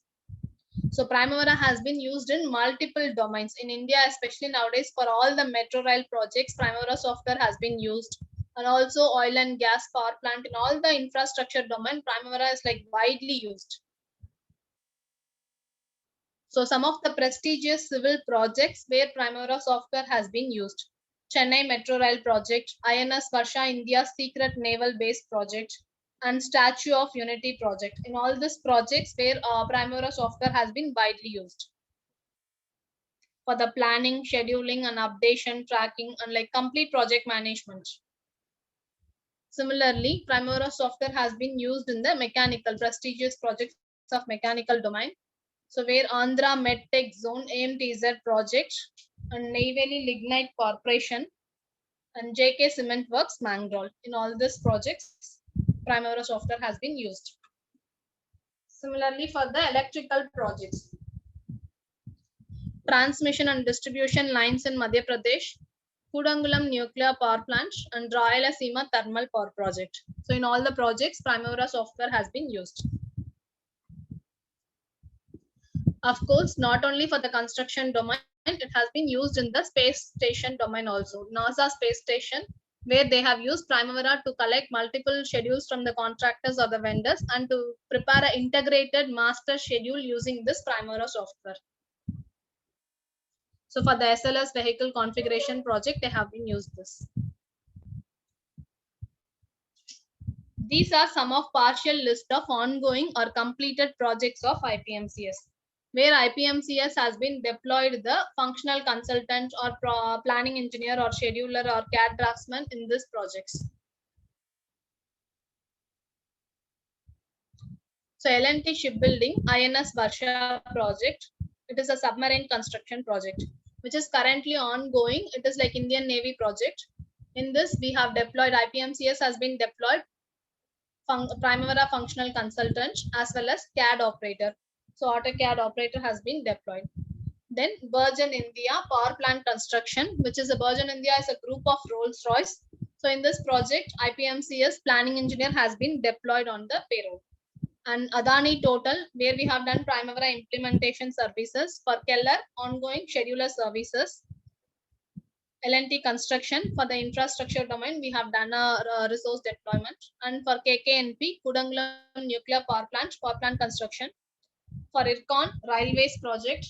So Primavera has been used in multiple domains in India, especially nowadays for all the metro rail projects. Primavera software has been used, and also oil and gas power plant in all the infrastructure domain. Primavera is like widely used. So some of the prestigious civil projects where Primavera software has been used: Chennai Metro Rail Project, INS Varsha India's secret naval base project, and Statue of Unity project. In all these projects where Primavera software has been widely used for the planning, scheduling, and updation, tracking, and like complete project management. Similarly, Primavera software has been used in the mechanical prestigious projects of mechanical domain. So where Andhra MedTech Zone AMTZ project and Neyveli Lignite Corporation and JK Cement Works Mangrove. In all these projects, Primavera software has been used. Similarly, for the electrical projects, transmission and distribution lines in Madhya Pradesh, Kudangulam Nuclear Power Plant, and Rayalaseema Thermal Power Project. So in all the projects, Primavera software has been used. Of course, not only for the construction domain, it has been used in the space station domain also. NASA space station, where they have used Primavera to collect multiple schedules from the contractors or the vendors and to prepare an integrated master schedule using this Primavera software. So for the SLS vehicle configuration project, they have been used this. These are some of partial list of ongoing or completed projects of IPMCS, where IPMCS has been deployed the functional consultant or planning engineer or scheduler or CAD draftsman in these projects. So L&T Shipbuilding INS Varsha project, it is a submarine construction project which is currently ongoing. It is like Indian Navy project. In this, we have deployed IPMCS has been deployed Primavera functional consultant as well as CAD operator. So AutoCAD operator has been deployed. Then Virgin India power plant construction, which is a Virgin India is a group of Rolls-Royce. So in this project, IPMCS planning engineer has been deployed on the payroll. And Adani Total, where we have done Primavera implementation services. For Keller, ongoing scheduler services. L&T construction, for the infrastructure domain, we have done a resource deployment. And for KKNP, Kudangulam nuclear power plant construction. For IRCON, railways project.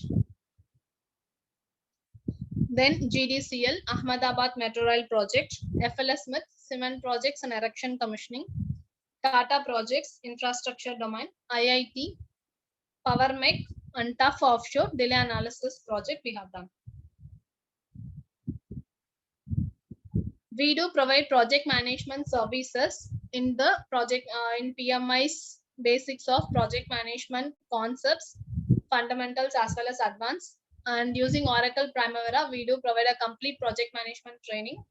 Then GDCL, Ahmedabad Metro Rail project. FLS Smith, cement projects and erection commissioning. Tata projects, infrastructure domain. IIT, PowerMech, and Tough Offshore delay analysis project we have done. We do provide project management services in the project in PMI's basics of project management concepts, fundamentals as well as advanced. And using Oracle Primavera, we do provide a complete project management training,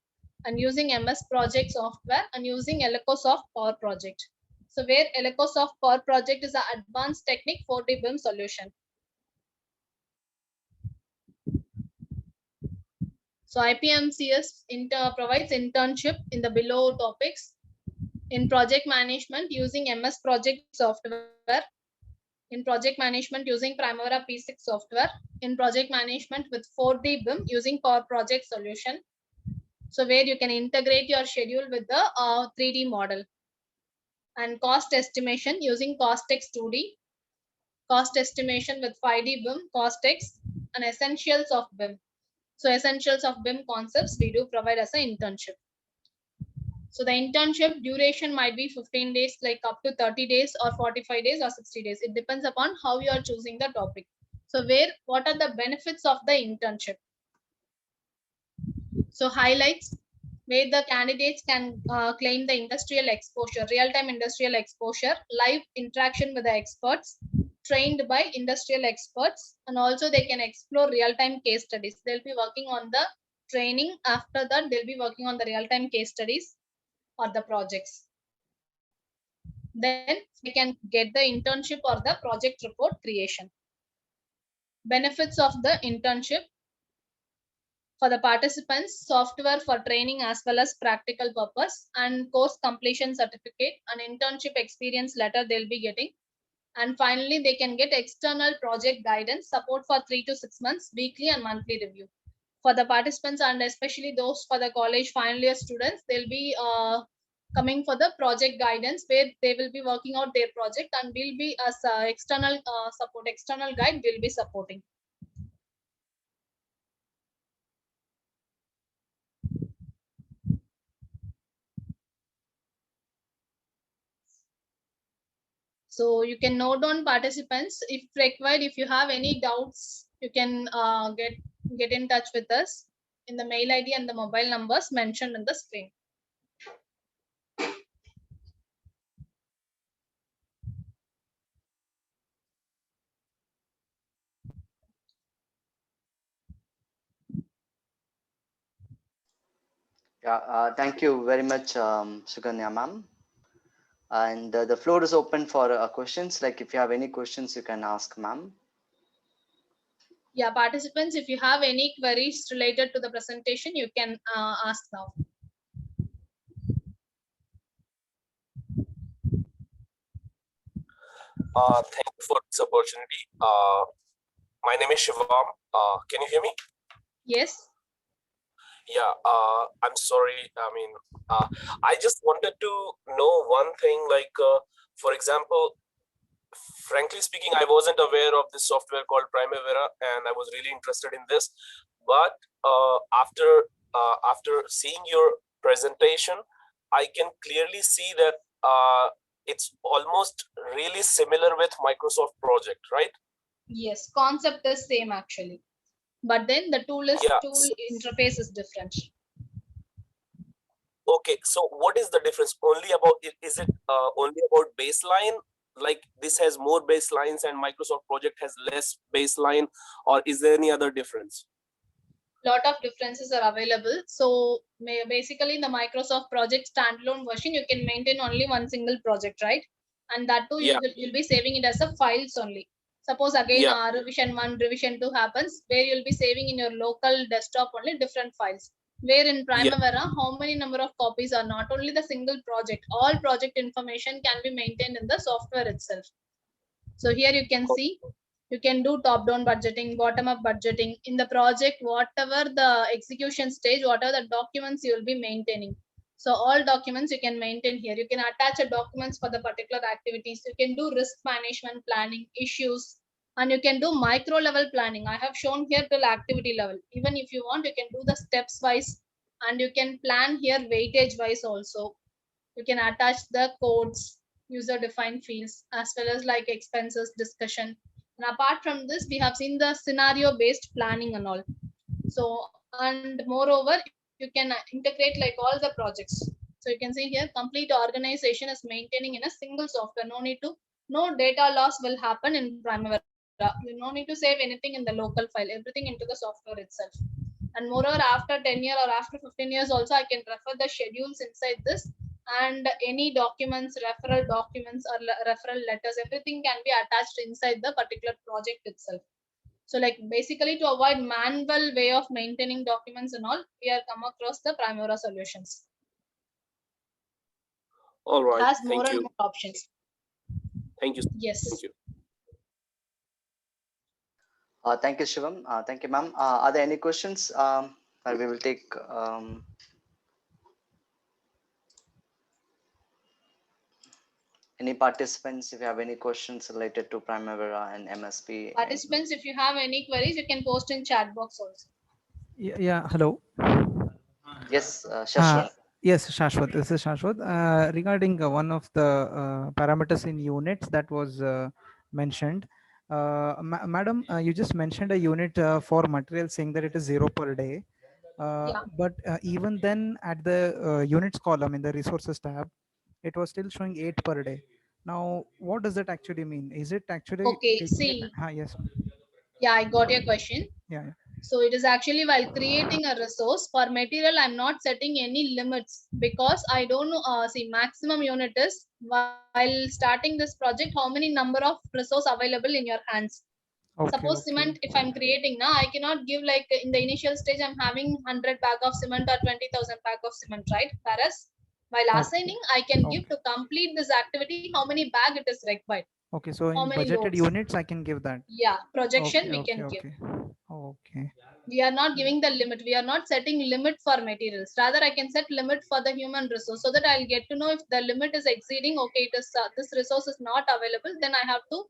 and using MS Project software and using Elocosoft Power Project. So where Elocosoft Power Project is an advanced technique 4D BIM solution. So IPMCS provides internship in the below topics: in project management using MS Project software, in project management using Primavera P6 software, in project management with 4D BIM using Power Project solution. So where you can integrate your schedule with the 3D model. And cost estimation using Costex 2D, cost estimation with 5D BIM, Costex, and essentials of BIM. So essentials of BIM concepts we do provide as an internship. So the internship duration might be 15 days, like up to 30 days or 45 days or 60 days. It depends upon how you are choosing the topic. So what are the benefits of the internship? So highlights, where the candidates can claim the industrial exposure, real-time industrial exposure, live interaction with the experts, trained by industrial experts, and also they can explore real-time case studies. They'll be working on the training. After that, they'll be working on the real-time case studies or the projects. then they can get the internship or the project report creation. Benefits of the internship: for the participants, software for training as well as practical purpose, and course completion certificate, an internship experience letter they'll be getting. And finally, they can get external project guidance, support for 3 to 6 months, weekly and monthly review. For the participants and especially those for the college final year students, they'll be coming for the project guidance where they will be working out their project, and we'll be as external support, external guide will be supporting. So you can note down participants. If required, if you have any doubts, you can get in touch with us in the mail ID and the mobile numbers mentioned in the screen. Yeah, thank you very much, Suganya ma'am. And the floor is open for questions. Like if you have any questions, you can ask ma'am. Yeah, participants, if you have any queries related to the presentation, you can ask now. Thank you for this opportunity. My name is Shivam. Can you hear me? Yes. Yeah, I'm sorry. I mean, I just wanted to know one thing, like, for example, frankly speaking, I wasn't aware of this software called Primavera, and I was really interested in this. But after seeing your presentation, I can clearly see that it's almost really similar with Microsoft Project, right? Yes, concept is same actually, but then the tool interface is different. Okay, so what is the difference? Only about, is it only about baseline? Like this has more baselines and Microsoft Project has less baseline, or is there any other difference? Lot of differences are available. So basically in the Microsoft Project standalone version, you can maintain only one single project, right? And that too, you'll be saving it as a files only. Suppose again revision 1, revision 2 happens, where you'll be saving in your local desktop only different files. Where in Primavera, how many number of copies are not only the single project, all project information can be maintained in the software itself. So here you can see, you can do top-down budgeting, bottom-up budgeting in the project, whatever the execution stage, whatever the documents you will be maintaining. So all documents you can maintain here. You can attach a documents for the particular activities. You can do risk management planning, issues, and you can do micro level planning. I have shown here till activity level. Even if you want, you can do the steps wise, and you can plan here weightage wise also. You can attach the codes, user defined fields, as well as like expenses discussion. And apart from this, we have seen the scenario based planning and all. So, and moreover, you can integrate like all the projects. So you can see here, complete organization is maintaining in a single software. No need to, no data loss will happen in Primavera. You no need to save anything in the local file, everything into the software itself. And moreover, after 10 years or after 15 years also, I can refer the schedules inside this, and any documents, referral documents or referral letters, everything can be attached inside the particular project itself. So like basically to avoid manual way of maintaining documents and all, we are come across the Primavera solutions. All right. It has more and more options. Thank you. Yes. Thank you. Thank you, Shivam. Thank you, ma'am. Are there any questions? We will take. Any participants, if you have any questions related to Primavera and MSP? Participants, if you have any queries, you can post in chat box also. Yeah, hello. Yes, Shashwat. Yes, Shashwat. This is Shashwat. Regarding one of the parameters in units that was mentioned, madam, you just mentioned a unit for material saying that it is 0 per day. But even then, at the units column in the resources tab, it was still showing 8 per day. Now, what does that actually mean? Is it actually okay? See, yes. yeah, I got your question. Yeah. So it is actually while creating a resource for material, I'm not setting any limits because I don't know. See, maximum unit is while starting this project, how many number of resource available in your hands. Okay, Suppose okay. cement, if I'm creating now, I cannot give like in the initial stage, I'm having 100 bag of cement or 20,000 bag of cement, right? Whereas while Okay, assigning, I can give okay. to complete this activity, how many bag it is required, Okay, so how in many budgeted loads. units, I can give that. Yeah, projection Okay, we okay, can give. okay. Okay. We are not giving the limit. We are not setting limit for materials. Rather, I can set limit for the human resource so that I'll get to know if the limit is exceeding. Okay, it is this resource is not available. Then I have to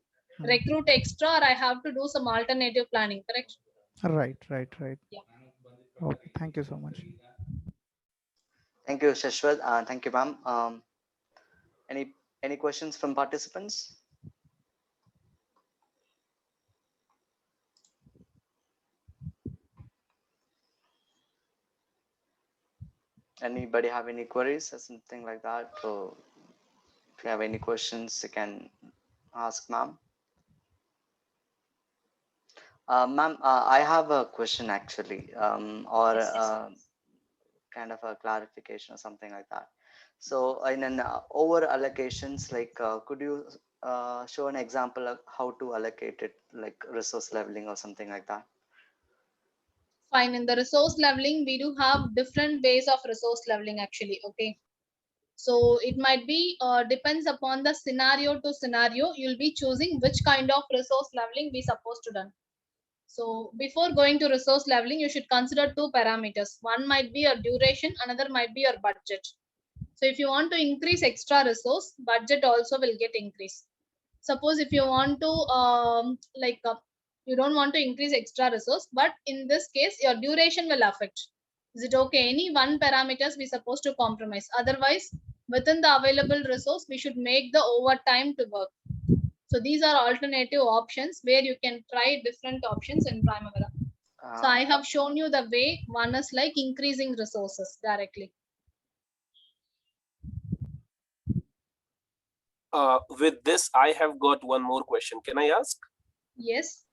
recruit extra or I have to do some alternative planning. Correct? Right, right, right. Yeah. Okay, thank you so much. Thank you, Shashwat. Thank you, ma'am. Any questions from participants? Anybody have any queries or something like that? So if you have any questions, you can ask ma'am. Ma'am, I have a question actually, or Yes, yes. kind of a clarification or something like that. So in an over allocations, like could you show an example of how to allocate it, like resource leveling or something like that? Fine. In the resource leveling, we do have different ways of resource leveling actually. Okay. So it might be depends upon the scenario to scenario. You'll be choosing which kind of resource leveling we supposed to done. So before going to resource leveling, you should consider two parameters. One might be your duration, another might be your budget. So if you want to increase extra resource, budget also will get increased. Suppose if you want to you don't want to increase extra resource, but in this case your duration will affect. Is it okay? Any one parameters we supposed to compromise. Otherwise, within the available resource, we should make the overtime to work. So these are alternative options where you can try different options in Primavera. So Uh, I have shown you the way. One is like increasing resources directly. With this, I have got one more question. Can I ask? Yes.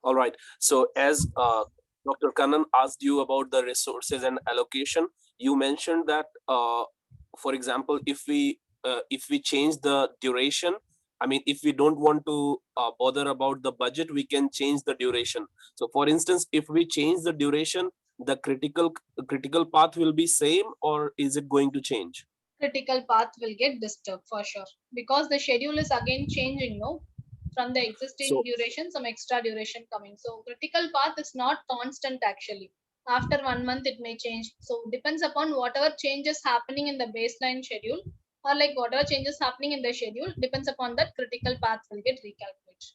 All right. So as Dr. Kannan asked you about the resources and allocation, you mentioned that, for example, if we change the duration, I mean, if we don't want to bother about the budget, we can change the duration. So, for instance, if we change the duration, the critical path will be same, or is it going to change? Critical path will get disturbed for sure because the schedule is again changing, no? From the existing So, duration, some extra duration coming. So critical path is not constant actually. After 1 month, it may change. So depends upon whatever changes happening in the baseline schedule or like whatever changes happening in the schedule depends upon that critical path will get recalculated.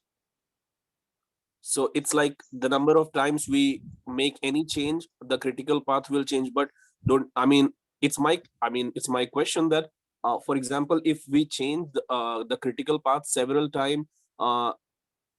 so it's like the number of times we make any change, the critical path will change. But don't, I mean, it's my question that, for example, if we change the critical path several times, uh,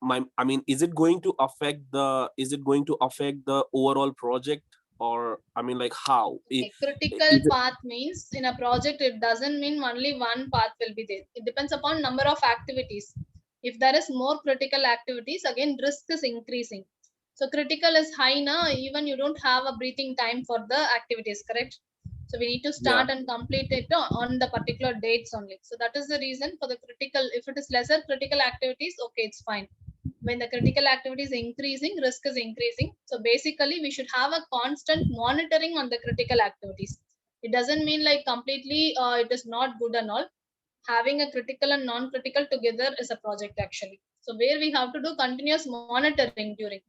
I mean, is it going to affect the overall project, or I mean, like how? Okay, critical Is it, path means in a project, it doesn't mean only one path will be there. It depends upon number of activities. If there is more critical activities, again, risk is increasing. So critical is high now, even you don't have a breathing time for the activities, correct? So we need to yeah. start and complete it on the particular dates only. So that is the reason for the critical. If it is lesser critical activities, okay, it's fine. When the critical activity is increasing, risk is increasing. So basically, we should have a constant monitoring on the critical activities. It doesn't mean like completely it is not good and all. Having a critical and non-critical together is a project actually. So where we have to do continuous monitoring during.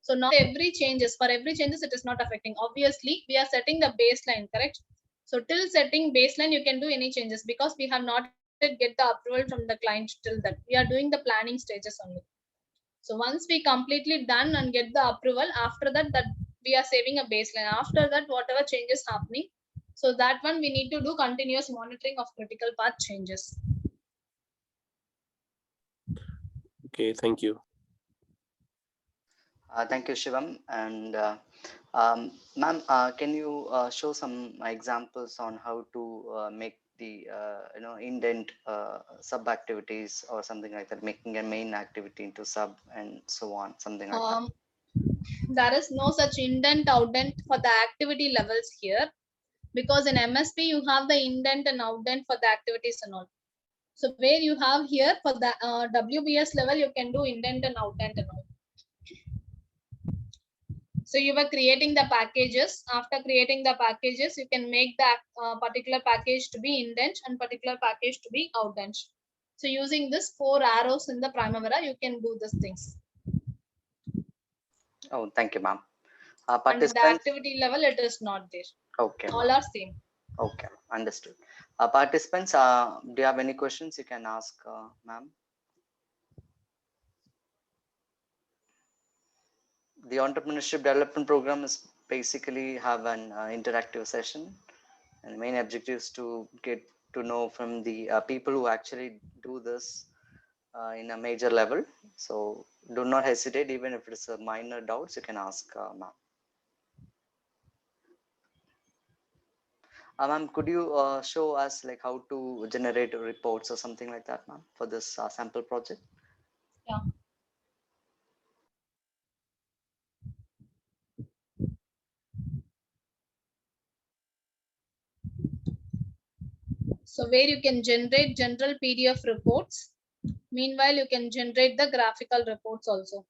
So not every changes, for every changes it is not affecting. Obviously, we are setting the baseline, correct? So till setting baseline, you can do any changes because we have not yet get the approval from the client till that. We are doing the planning stages only. So once we completely done and get the approval, after that, that we are saving a baseline. After that, whatever changes happening, so that one we need to do continuous monitoring of critical path changes. Okay, thank you. Thank you, Shivam. And ma'am, can you show some examples on how to make the indent sub activities or something like that, making a main activity into sub and so on, something like that? Um, There is no such indent outdent for the activity levels here, because in MSP you have the indent and outdent for the activities and all. So where you have here for the WBS level, you can do indent and outdent and all. So you were creating the packages. After creating the packages, you can make that particular package to be indent and particular package to be outdent. So using this 4 arrows in the Primavera, you can do these things. Oh, thank you, ma'am. And the Participants. activity level, it is not there. Okay. All are same. Okay, understood. Participants, do you have any questions? You can ask, ma'am. The entrepreneurship development program is basically have an interactive session, and the main objective is to get to know from the people who actually do this in a major level. So do not hesitate, even if it's a minor doubts, you can ask, ma'am. Ma'am, could you show us like how to generate reports or something like that, ma'am, for this sample project? Yeah. So where you can generate general PDF reports. Meanwhile, you can generate the graphical reports also.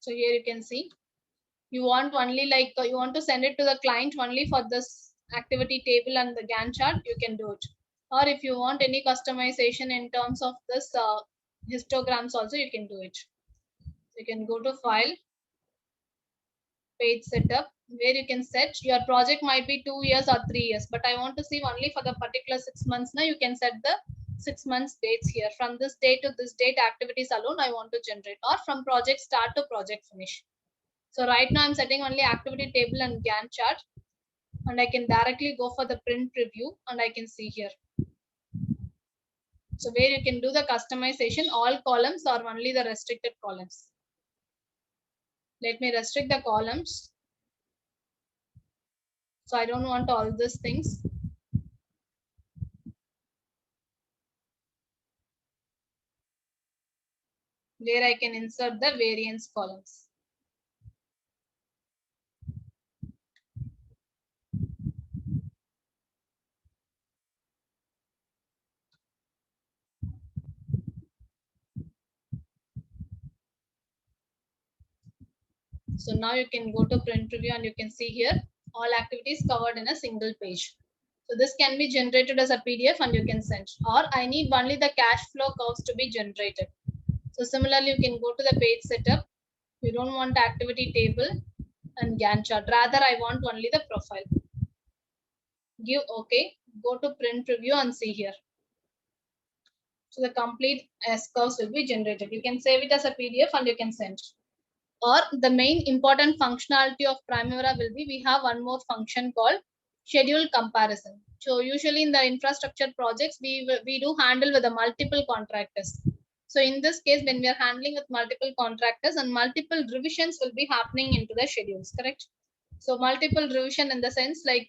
So here you can see, you want only like, you want to send it to the client only for this activity table and the Gantt chart, you can do it. Or if you want any customization in terms of this histograms also, you can do it. You can go to file, page setup, where you can set your project might be 2 years or 3 years, but I want to see only for the particular 6 months. Now you can set the 6 months dates here. From this date to this date activities alone I want to generate, or from project start to project finish. So right now I'm setting only activity table and Gantt chart, and I can directly go for the print preview and I can see here. So where you can do the customization, all columns or only the restricted columns. Let me restrict the columns. So I don't want all these things. Where I can insert the variance columns. So now you can go to print preview and you can see here all activities covered in a single page. So this can be generated as a PDF and you can send, or I need only the cash flow curves to be generated. So similarly, you can go to the page setup. You don't want activity table and Gantt chart. Rather, I want only the profile. Give OK. Go to print preview and see here. So the complete S curves will be generated. You can save it as a PDF and you can send. Or the main important functionality of Primavera will be, we have one more function called schedule comparison. So usually in the infrastructure projects, we do handle with the multiple contractors. So in this case, when we are handling with multiple contractors and multiple revisions will be happening into the schedules, correct? So multiple revision in the sense like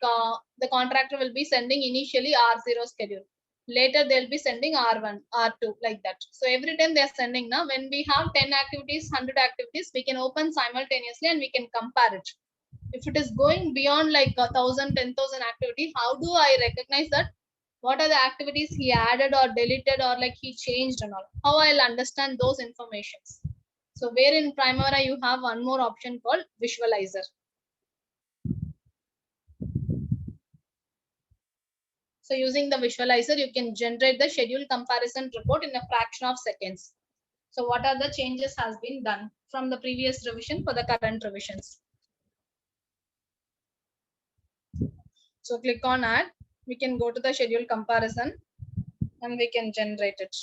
the contractor will be sending initially R0 schedule. Later they'll be sending R1, R2 like that. So every time they're sending now, when we have 10 activities, 100 activities, we can open simultaneously and we can compare it. If it is going beyond like 1,000, 10,000 activity, how do I recognize that? What are the activities he added or deleted or like he changed and all? How I'll understand those informations? So where in Primavera you have one more option called visualizer. So using the visualizer, you can generate the schedule comparison report in a fraction of seconds. So what are the changes has been done from the previous revision for the current revisions? So click on add. We can go to the schedule comparison and we can generate it.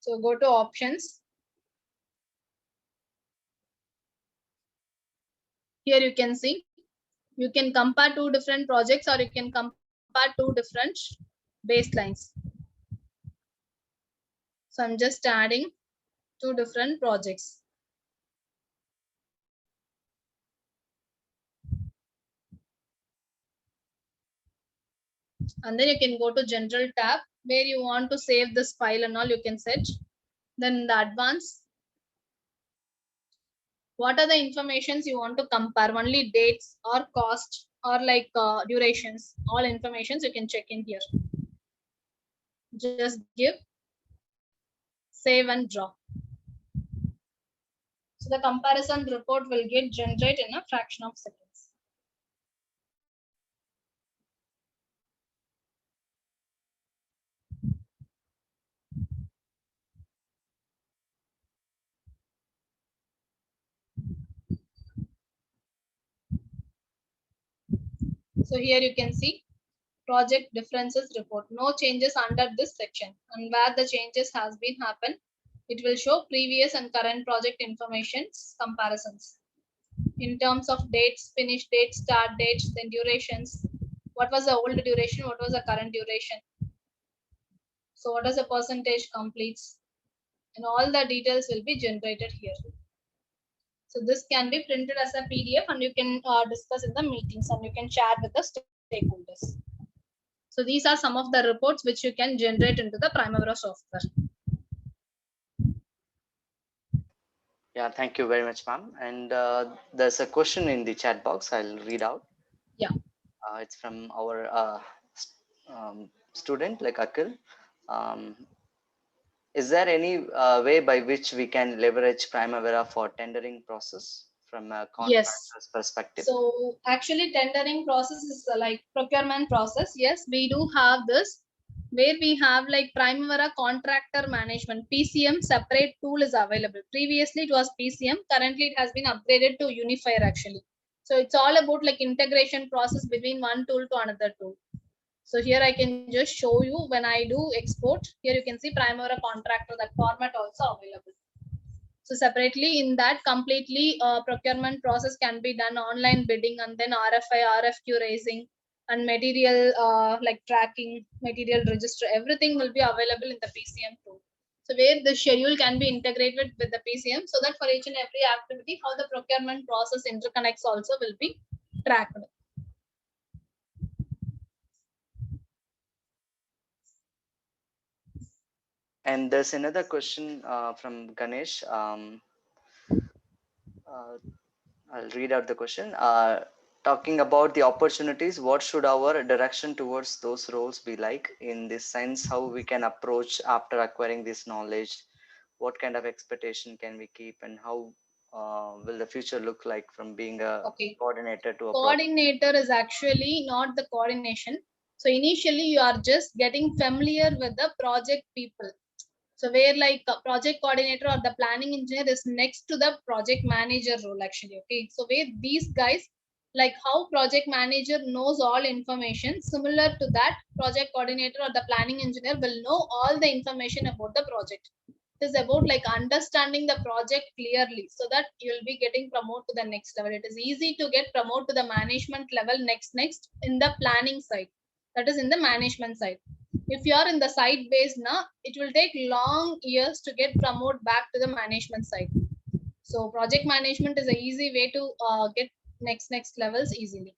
So go to options. Here you can see, you can compare two different projects or you can compare compare two different baselines. So I'm just adding two different projects. And then you can go to general tab where you want to save this file and all you can set. Then in the advanced, what are the informations you want to compare? Only dates or cost or like durations, all informations you can check in here. Just give, save and draw. So the comparison report will get generated in a fraction of seconds. So here you can see project differences report. No changes under this section, and where the changes has been happened, it will show previous and current project informations comparisons in terms of dates, finish dates, start dates, then durations. What was the old duration? What was the current duration? So what is the percentage completes? And all the details will be generated here. So this can be printed as a PDF and you can discuss in the meetings and you can share with the stakeholders. So these are some of the reports which you can generate into the Primavera software. Yeah, thank you very much, ma'am. And there's a question in the chat box. I'll read out. Yeah. It's from our student, like Akil. Is there any way by which we can leverage Primavera for tendering process from a contractor's perspective? So actually tendering process is like procurement process. Yes, we do have this where we have like Primavera contractor management, PCM separate tool is available. Previously it was PCM, currently it has been upgraded to Unifier actually. So it's all about like integration process between one tool to another tool. So here I can just show you when I do export, here you can see Primavera contractor, that format also available. So separately in that completely procurement process can be done online bidding and then RFI, RFQ raising and material like tracking, material register, everything will be available in the PCM tool. So where the schedule can be integrated with the PCM so that for each and every activity, how the procurement process interconnects also will be tracked. And there's another question from Ganesh. I'll read out the question. Talking about the opportunities, what should our direction towards those roles be like? In this sense, how we can approach after acquiring this knowledge? What kind of expectation can we keep, and how will the future look like from being a coordinator to a coordinator is actually not the coordination. So initially you are just getting familiar with the project people. So where like a project coordinator or the planning engineer is next to the project manager role actually. Okay. So where these guys, like how project manager knows all information, similar to that project coordinator or the planning engineer will know all the information about the project. It is about like understanding the project clearly so that you will be getting promoted to the next level. It is easy to get promoted to the management level next in the planning side. That is in the management side. If you are in the site based now, it will take long years to get promoted back to the management side. So project management is an easy way to get next levels easily.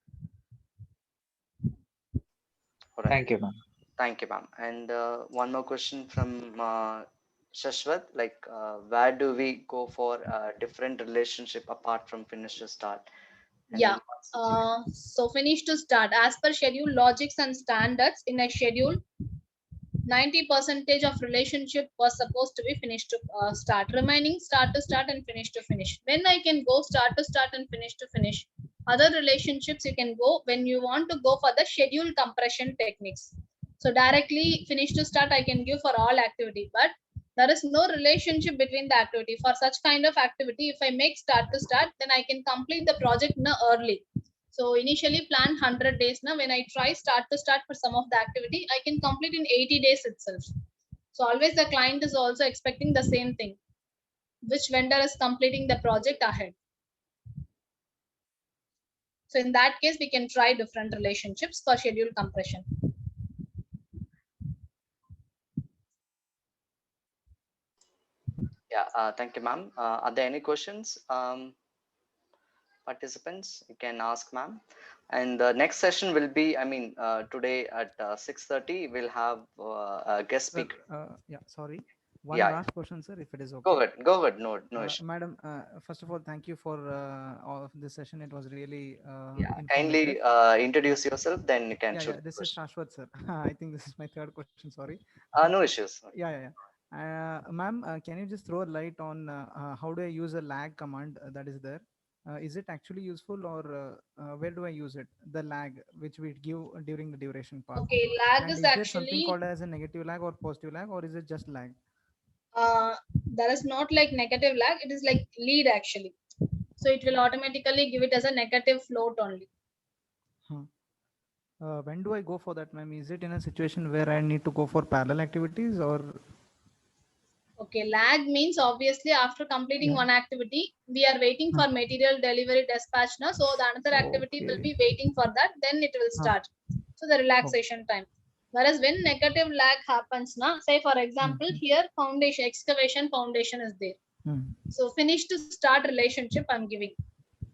Thank you, ma'am. Thank you, ma'am. And one more question from Shashwat, like where do we go for a different relationship apart from finish to start? And yeah, so finish to start as per schedule logics and standards. In a schedule 90% of relationship was supposed to be finished to start, remaining start to start and finish to finish. When I can go start to start and finish to finish. Other relationships you can go when you want to go for the schedule compression techniques. So directly finish to start I can give for all activity, but there is no relationship between the activity. For such kind of activity, if I make start to start, then I can complete the project early. So initially planned 100 days. Now when I try start to start for some of the activity, I can complete in 80 days itself. So always the client is also expecting the same thing. Which vendor is completing the project ahead? So in that case, we can try different relationships for schedule compression. Yeah, thank you, ma'am. Are there any questions? Participants, you can ask, ma'am. And the next session will be, today at 6:30, we'll have a guest Sir, speaker. yeah, sorry. One Yeah, last question, sir, if it is go okay. ahead, go ahead. No issue. Madam, first of all, thank you for all of this session. It was really Yeah, informative. kindly introduce yourself, then you can Yeah, shoot yeah. the This is question. Shashwat, sir. I think this is my third question. Sorry. No issues. Yeah, yeah, yeah. Ma'am, can you just throw a light on how do I use a lag command that is there? Is it actually useful, or where do I use it? The lag which we give during the duration part. Okay, lag And is is there something actually called as a negative lag or positive lag, or is it just lag? uh, that is not like negative lag. It is like lead actually. So it will automatically give it as a negative float only. Huh. When do I go for that, ma'am? Is it in a situation where I need to go for parallel activities, or Okay, lag means obviously after completing yeah? one activity, we are waiting Huh. for material delivery dispatch now. So the another activity will Okay. be waiting for that, then it will Huh. start. So the relaxation time. Whereas when negative lag happens now, say for example, here foundation, excavation foundation is there. Hmm. So finish to start relationship I'm giving.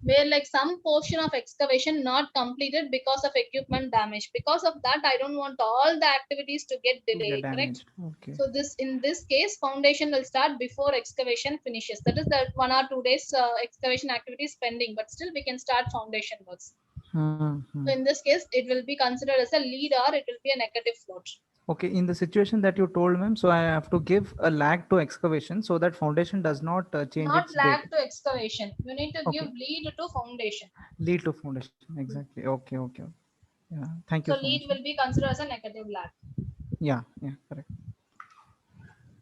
Where like some portion of excavation not completed because of equipment damage. Because of that, I don't want all the activities to get To get delayed, correct? damaged. Okay. So this in this case, foundation will start before excavation finishes. That is the 1 or 2 days excavation activities pending, but still we can start foundation works. So in this case, it will be considered as a lead or it will be a negative float. Okay, in the situation that you told, ma'am, so I have to give a lag to excavation so that foundation does not change Not its lag date. to excavation. You need to give Okay, lead to foundation. lead to foundation. Exactly. Okay, okay. Yeah, thank you So so much. lead will be considered as a negative lag. Yeah, yeah, correct.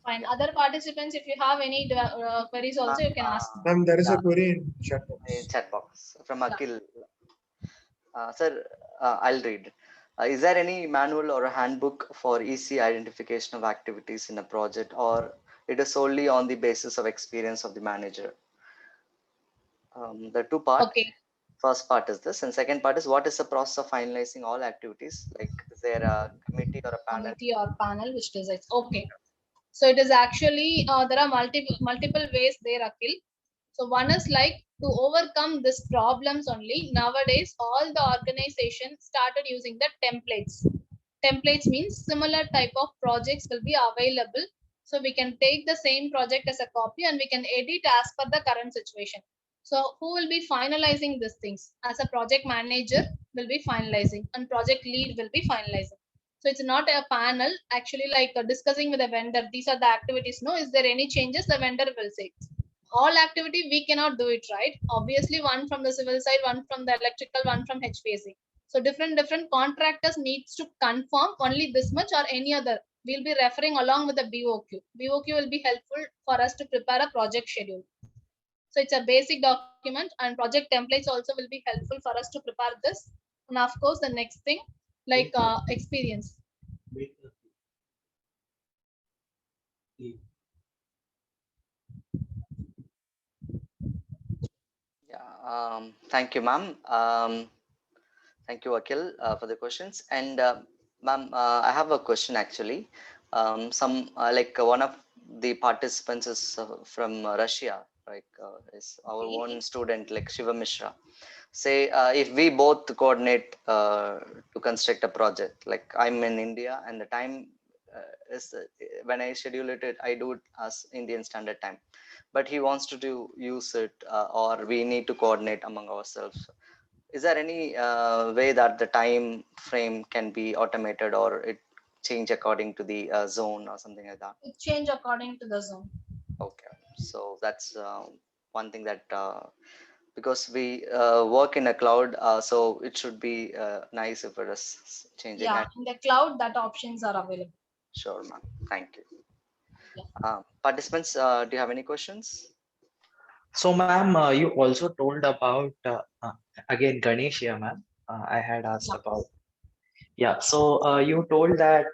Fine. Other participants, if you have any queries also, you can ask. Ma'am, there is Yeah, a query in chat in box. chat box from Yeah. Akhil. Sir, I'll read. Is there any manual or a handbook for easy identification of activities in a project, or it is solely on the basis of experience of the manager? The two part. Okay. First part is this, and second part is what is the process of finalizing all activities? Like, is there a committee or a panel? Committee or panel which decides. Okay. So it is actually there are multiple ways there, Akhil. So one is like to overcome these problems only. Nowadays, all the organizations started using the templates. Templates means similar type of projects will be available. So we can take the same project as a copy and we can edit as per the current situation. So who will be finalizing these things? As a project manager will be finalizing and project lead will be finalizing. So it's not a panel actually like discussing with a vendor. These are the activities. No, is there any changes? The vendor will say all activity we cannot do it, right? Obviously one from the civil side, one from the electrical, one from HVAC. So different contractors needs to confirm only this much or any other. We'll be referring along with the BOQ will be helpful for us to prepare a project schedule. So it's a basic document and project templates also will be helpful for us to prepare this. And of course the next thing like experience. Yeah. Thank you, ma'am. Thank you, Akhil, for the questions. And ma'am, I have a question actually. One of the participants is from Russia, like is our Okay. own student, like Shiva Mishra. Say, if we both coordinate to construct a project, like I'm in India and the time is when I schedule it, I do it as Indian Standard Time. But he wants to use it, or we need to coordinate among ourselves. Is there any way that the time frame can be automated or it change according to the zone or something like that? It change according to the zone. Okay, so that's one thing that because we work in a cloud, so it should be nice if it is changing. Yeah, in the cloud that options are available. Sure, ma'am. Thank you. Yeah. Participants, do you have any questions? So, ma'am, you also told about again Ganesh here, ma'am. I had asked Yeah. about. Yeah, so you told that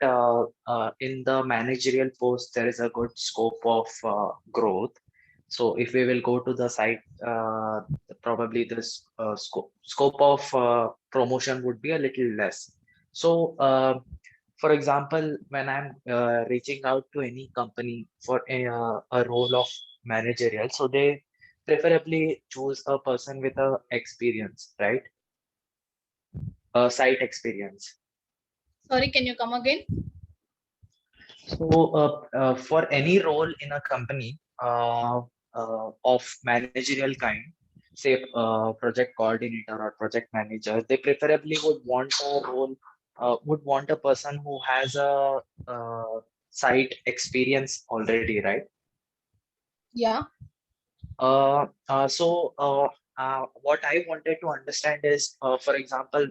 in the managerial post there is a good scope of growth. So if we will go to the site, probably this scope of promotion would be a little less. So for example, when I'm reaching out to any company for a role of managerial, so they preferably choose a person with a experience, right? A site experience. Sorry, can you come again? So for any role in a company of managerial kind, say project coordinator or project manager, they preferably would want a role, would want a person who has a site experience already, right? Yeah. What I wanted to understand is, for example,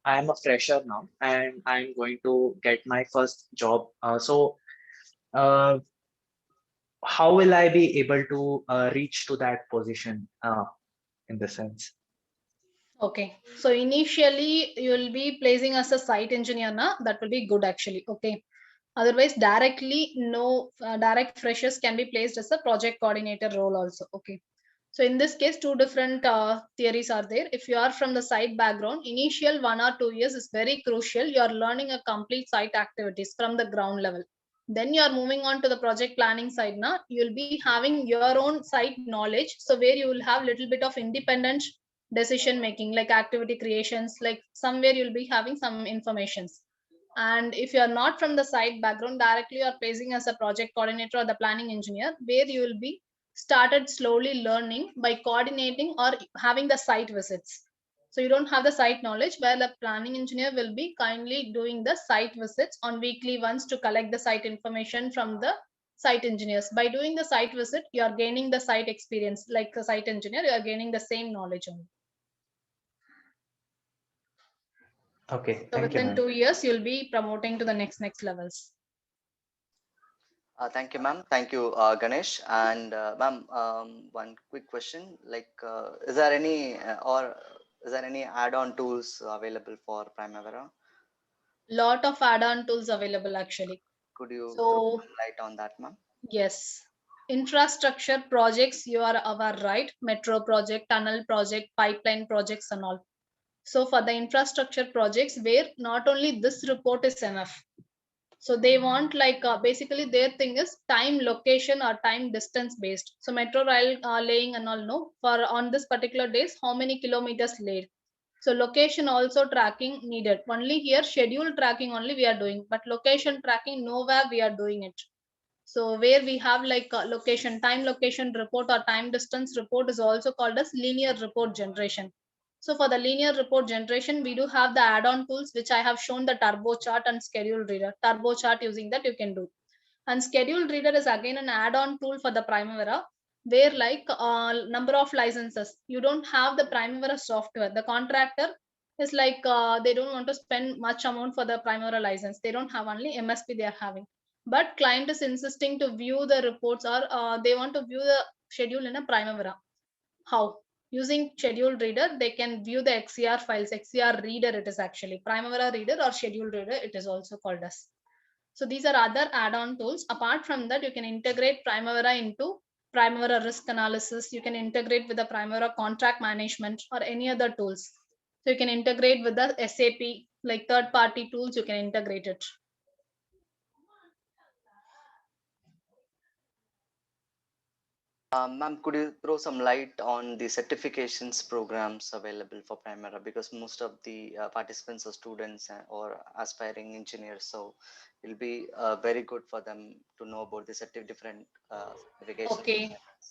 I am a fresher now and I'm going to get my first job. Uh, how will I be able to reach to that position in the sense? Okay. So initially you will be placing as a site engineer na, that will be good actually. Okay. Otherwise, directly no direct freshers can be placed as a project coordinator role also. Okay. So in this case, two different theories are there. If you are from the site background, initial 1 or 2 years is very crucial. You are learning a complete site activities from the ground level. Then you are moving on to the project planning side. Now you will be having your own site knowledge. So where you will have little bit of independent decision making, like activity creations, like somewhere you'll be having some informations. And if you are not from the site background, directly you are placing as a project coordinator or the planning engineer, where you will be started slowly learning by coordinating or having the site visits. So you don't have the site knowledge, where the planning engineer will be kindly doing the site visits on weekly ones to collect the site information from the site engineers. By doing the site visit, you are gaining the site experience. Like a site engineer, you are gaining the same knowledge only. Okay, So thank you, within ma'am. 2 years, you'll be promoting to the next levels. Thank you, ma'am. Thank you, Ganesh. And ma'am, one quick question: like, is there any add-on tools available for Primavera? Lot of add-on tools available actually. Could you throw So some light on that, ma'am? yes, infrastructure projects, you are our right, metro project, tunnel project, pipeline projects and all. So for the infrastructure projects, where not only this report is enough. So they want like basically their thing is time, location or time distance based. So metro rail laying and all, no, for on this particular days, how many kilometers laid. So location also tracking needed. Only here schedule tracking only we are doing, but location tracking nowhere we are doing it. So where we have like location, time location report or time distance report is also called as linear report generation. So for the linear report generation, we do have the add-on tools, which I have shown the turbo chart and schedule reader. Turbo chart, using that you can do. And schedule reader is again an add-on tool for the Primavera, where like number of licenses, you don't have the Primavera software. The contractor is like they don't want to spend much amount for the Primavera license. They don't have, only MSP they are having. But client is insisting to view the reports, or they want to view the schedule in a Primavera. How? Using schedule reader, they can view the XCR files. XCR reader, it is actually Primavera reader or schedule reader, it is also called as. So these are other add-on tools. Apart from that, you can integrate Primavera into Primavera risk analysis. You can integrate with the Primavera contract management or any other tools. So you can integrate with the SAP, like third-party tools, you can integrate it. Ma'am, could you throw some light on the certifications programs available for Primavera? Because most of the participants are students or aspiring engineers, so it'll be very good for them to know about the different certification Okay. programs.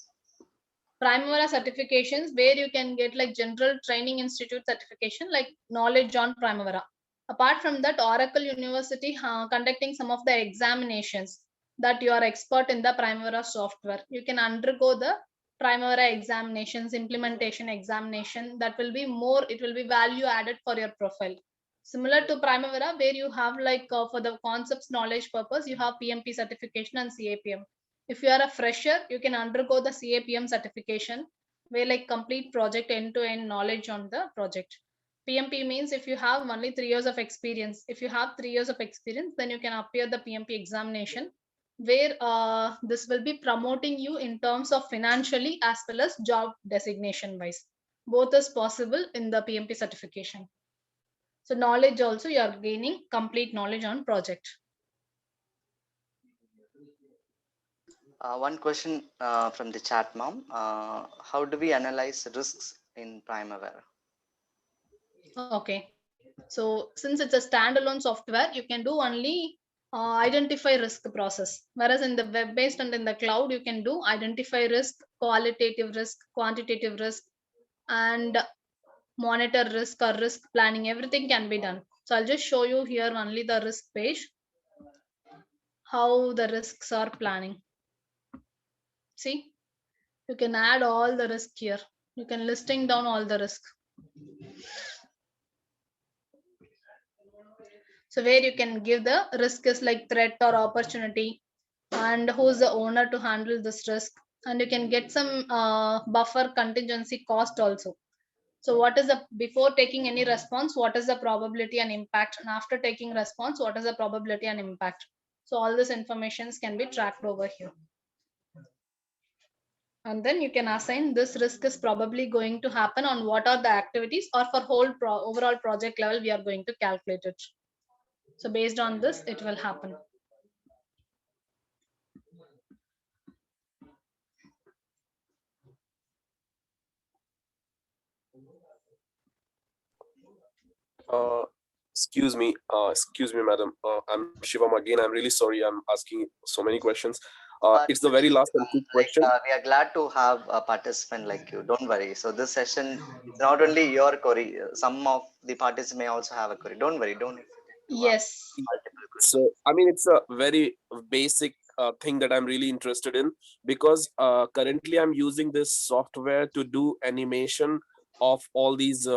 Primavera certifications, where you can get like General Training Institute certification, like knowledge on Primavera. Apart from that, Oracle University conducting some of the examinations that you are expert in the Primavera software. You can undergo the Primavera examinations, implementation examination. That will be more, it will be value added for your profile. Similar to Primavera, where you have like for the concepts knowledge purpose, you have PMP certification and CAPM. If you are a fresher, you can undergo the CAPM certification, where like complete project end-to-end knowledge on the project. PMP means if you have only 3 years of experience. If you have 3 years of experience, then you can appear the PMP examination, where this will be promoting you in terms of financially as well as job designation wise. Both is possible in the PMP certification. So knowledge also, you are gaining complete knowledge on project. One question from the chat, mom. How do we analyze risks in Primavera? Okay. So since it's a standalone software, you can do only identify risk process. Whereas in the web-based and in the cloud, you can do identify risk, qualitative risk, quantitative risk, and monitor risk or risk planning. Everything can be done. So I'll just show you here only the risk page, how the risks are planning. See, you can add all the risk here. You can listing down all the risk. So where you can give the risk is like threat or opportunity, and who's the owner to handle this risk, and you can get some buffer contingency cost also. So what is the, before taking any response, what is the probability and impact, and after taking response, what is the probability and impact. So all this informations can be tracked over here. And then you can assign this risk is probably going to happen on what are the activities, or for whole overall project level we are going to calculate it. So based on this, it will happen. Excuse me, madam. I'm Shivam again. I'm really sorry. I'm asking so many questions. It's the very last and quick question. We are glad to have a participant like you. Don't worry. So this session is not only your query. Some of the participants may also have a query. Don't worry. Don't. Yes. So, I mean, it's a very basic thing that I'm really interested in, because currently I'm using this software to do animation of all these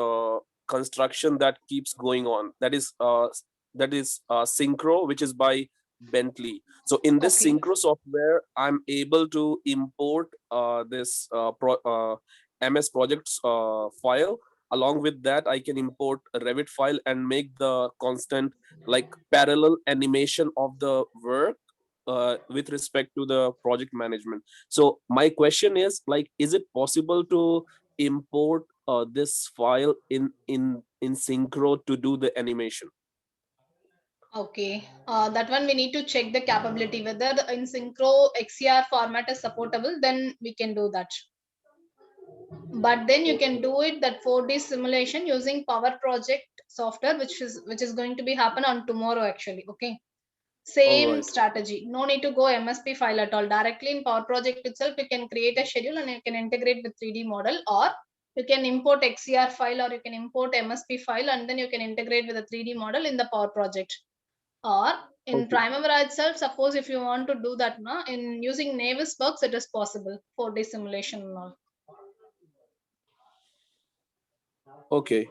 construction that keeps going on. That is Synchro, which is by Bentley. So in this Okay. Synchro software, I'm able to import this MS Projects file. Along with that, I can import a Revit file and make the constant like parallel animation of the work with respect to the project management. So my question is, like, is it possible to import this file in Synchro to do the animation? Okay, that one we need to check the capability, whether in Synchro XCR format is supportable, then we can do that. But then you can do it that 4D simulation using Power Project software, which is going to be happen on tomorrow actually. Okay, same Alright. strategy. No need to go MSP file at all. Directly in Power Project itself, you can create a schedule and you can integrate with 3D model, or you can import XCR file, or you can import MSP file, and then you can integrate with a 3D model in the Power Project. Or in Okay. Primavera itself, suppose if you want to do that now in using Navisworks, it is possible 4D simulation and all. Okay.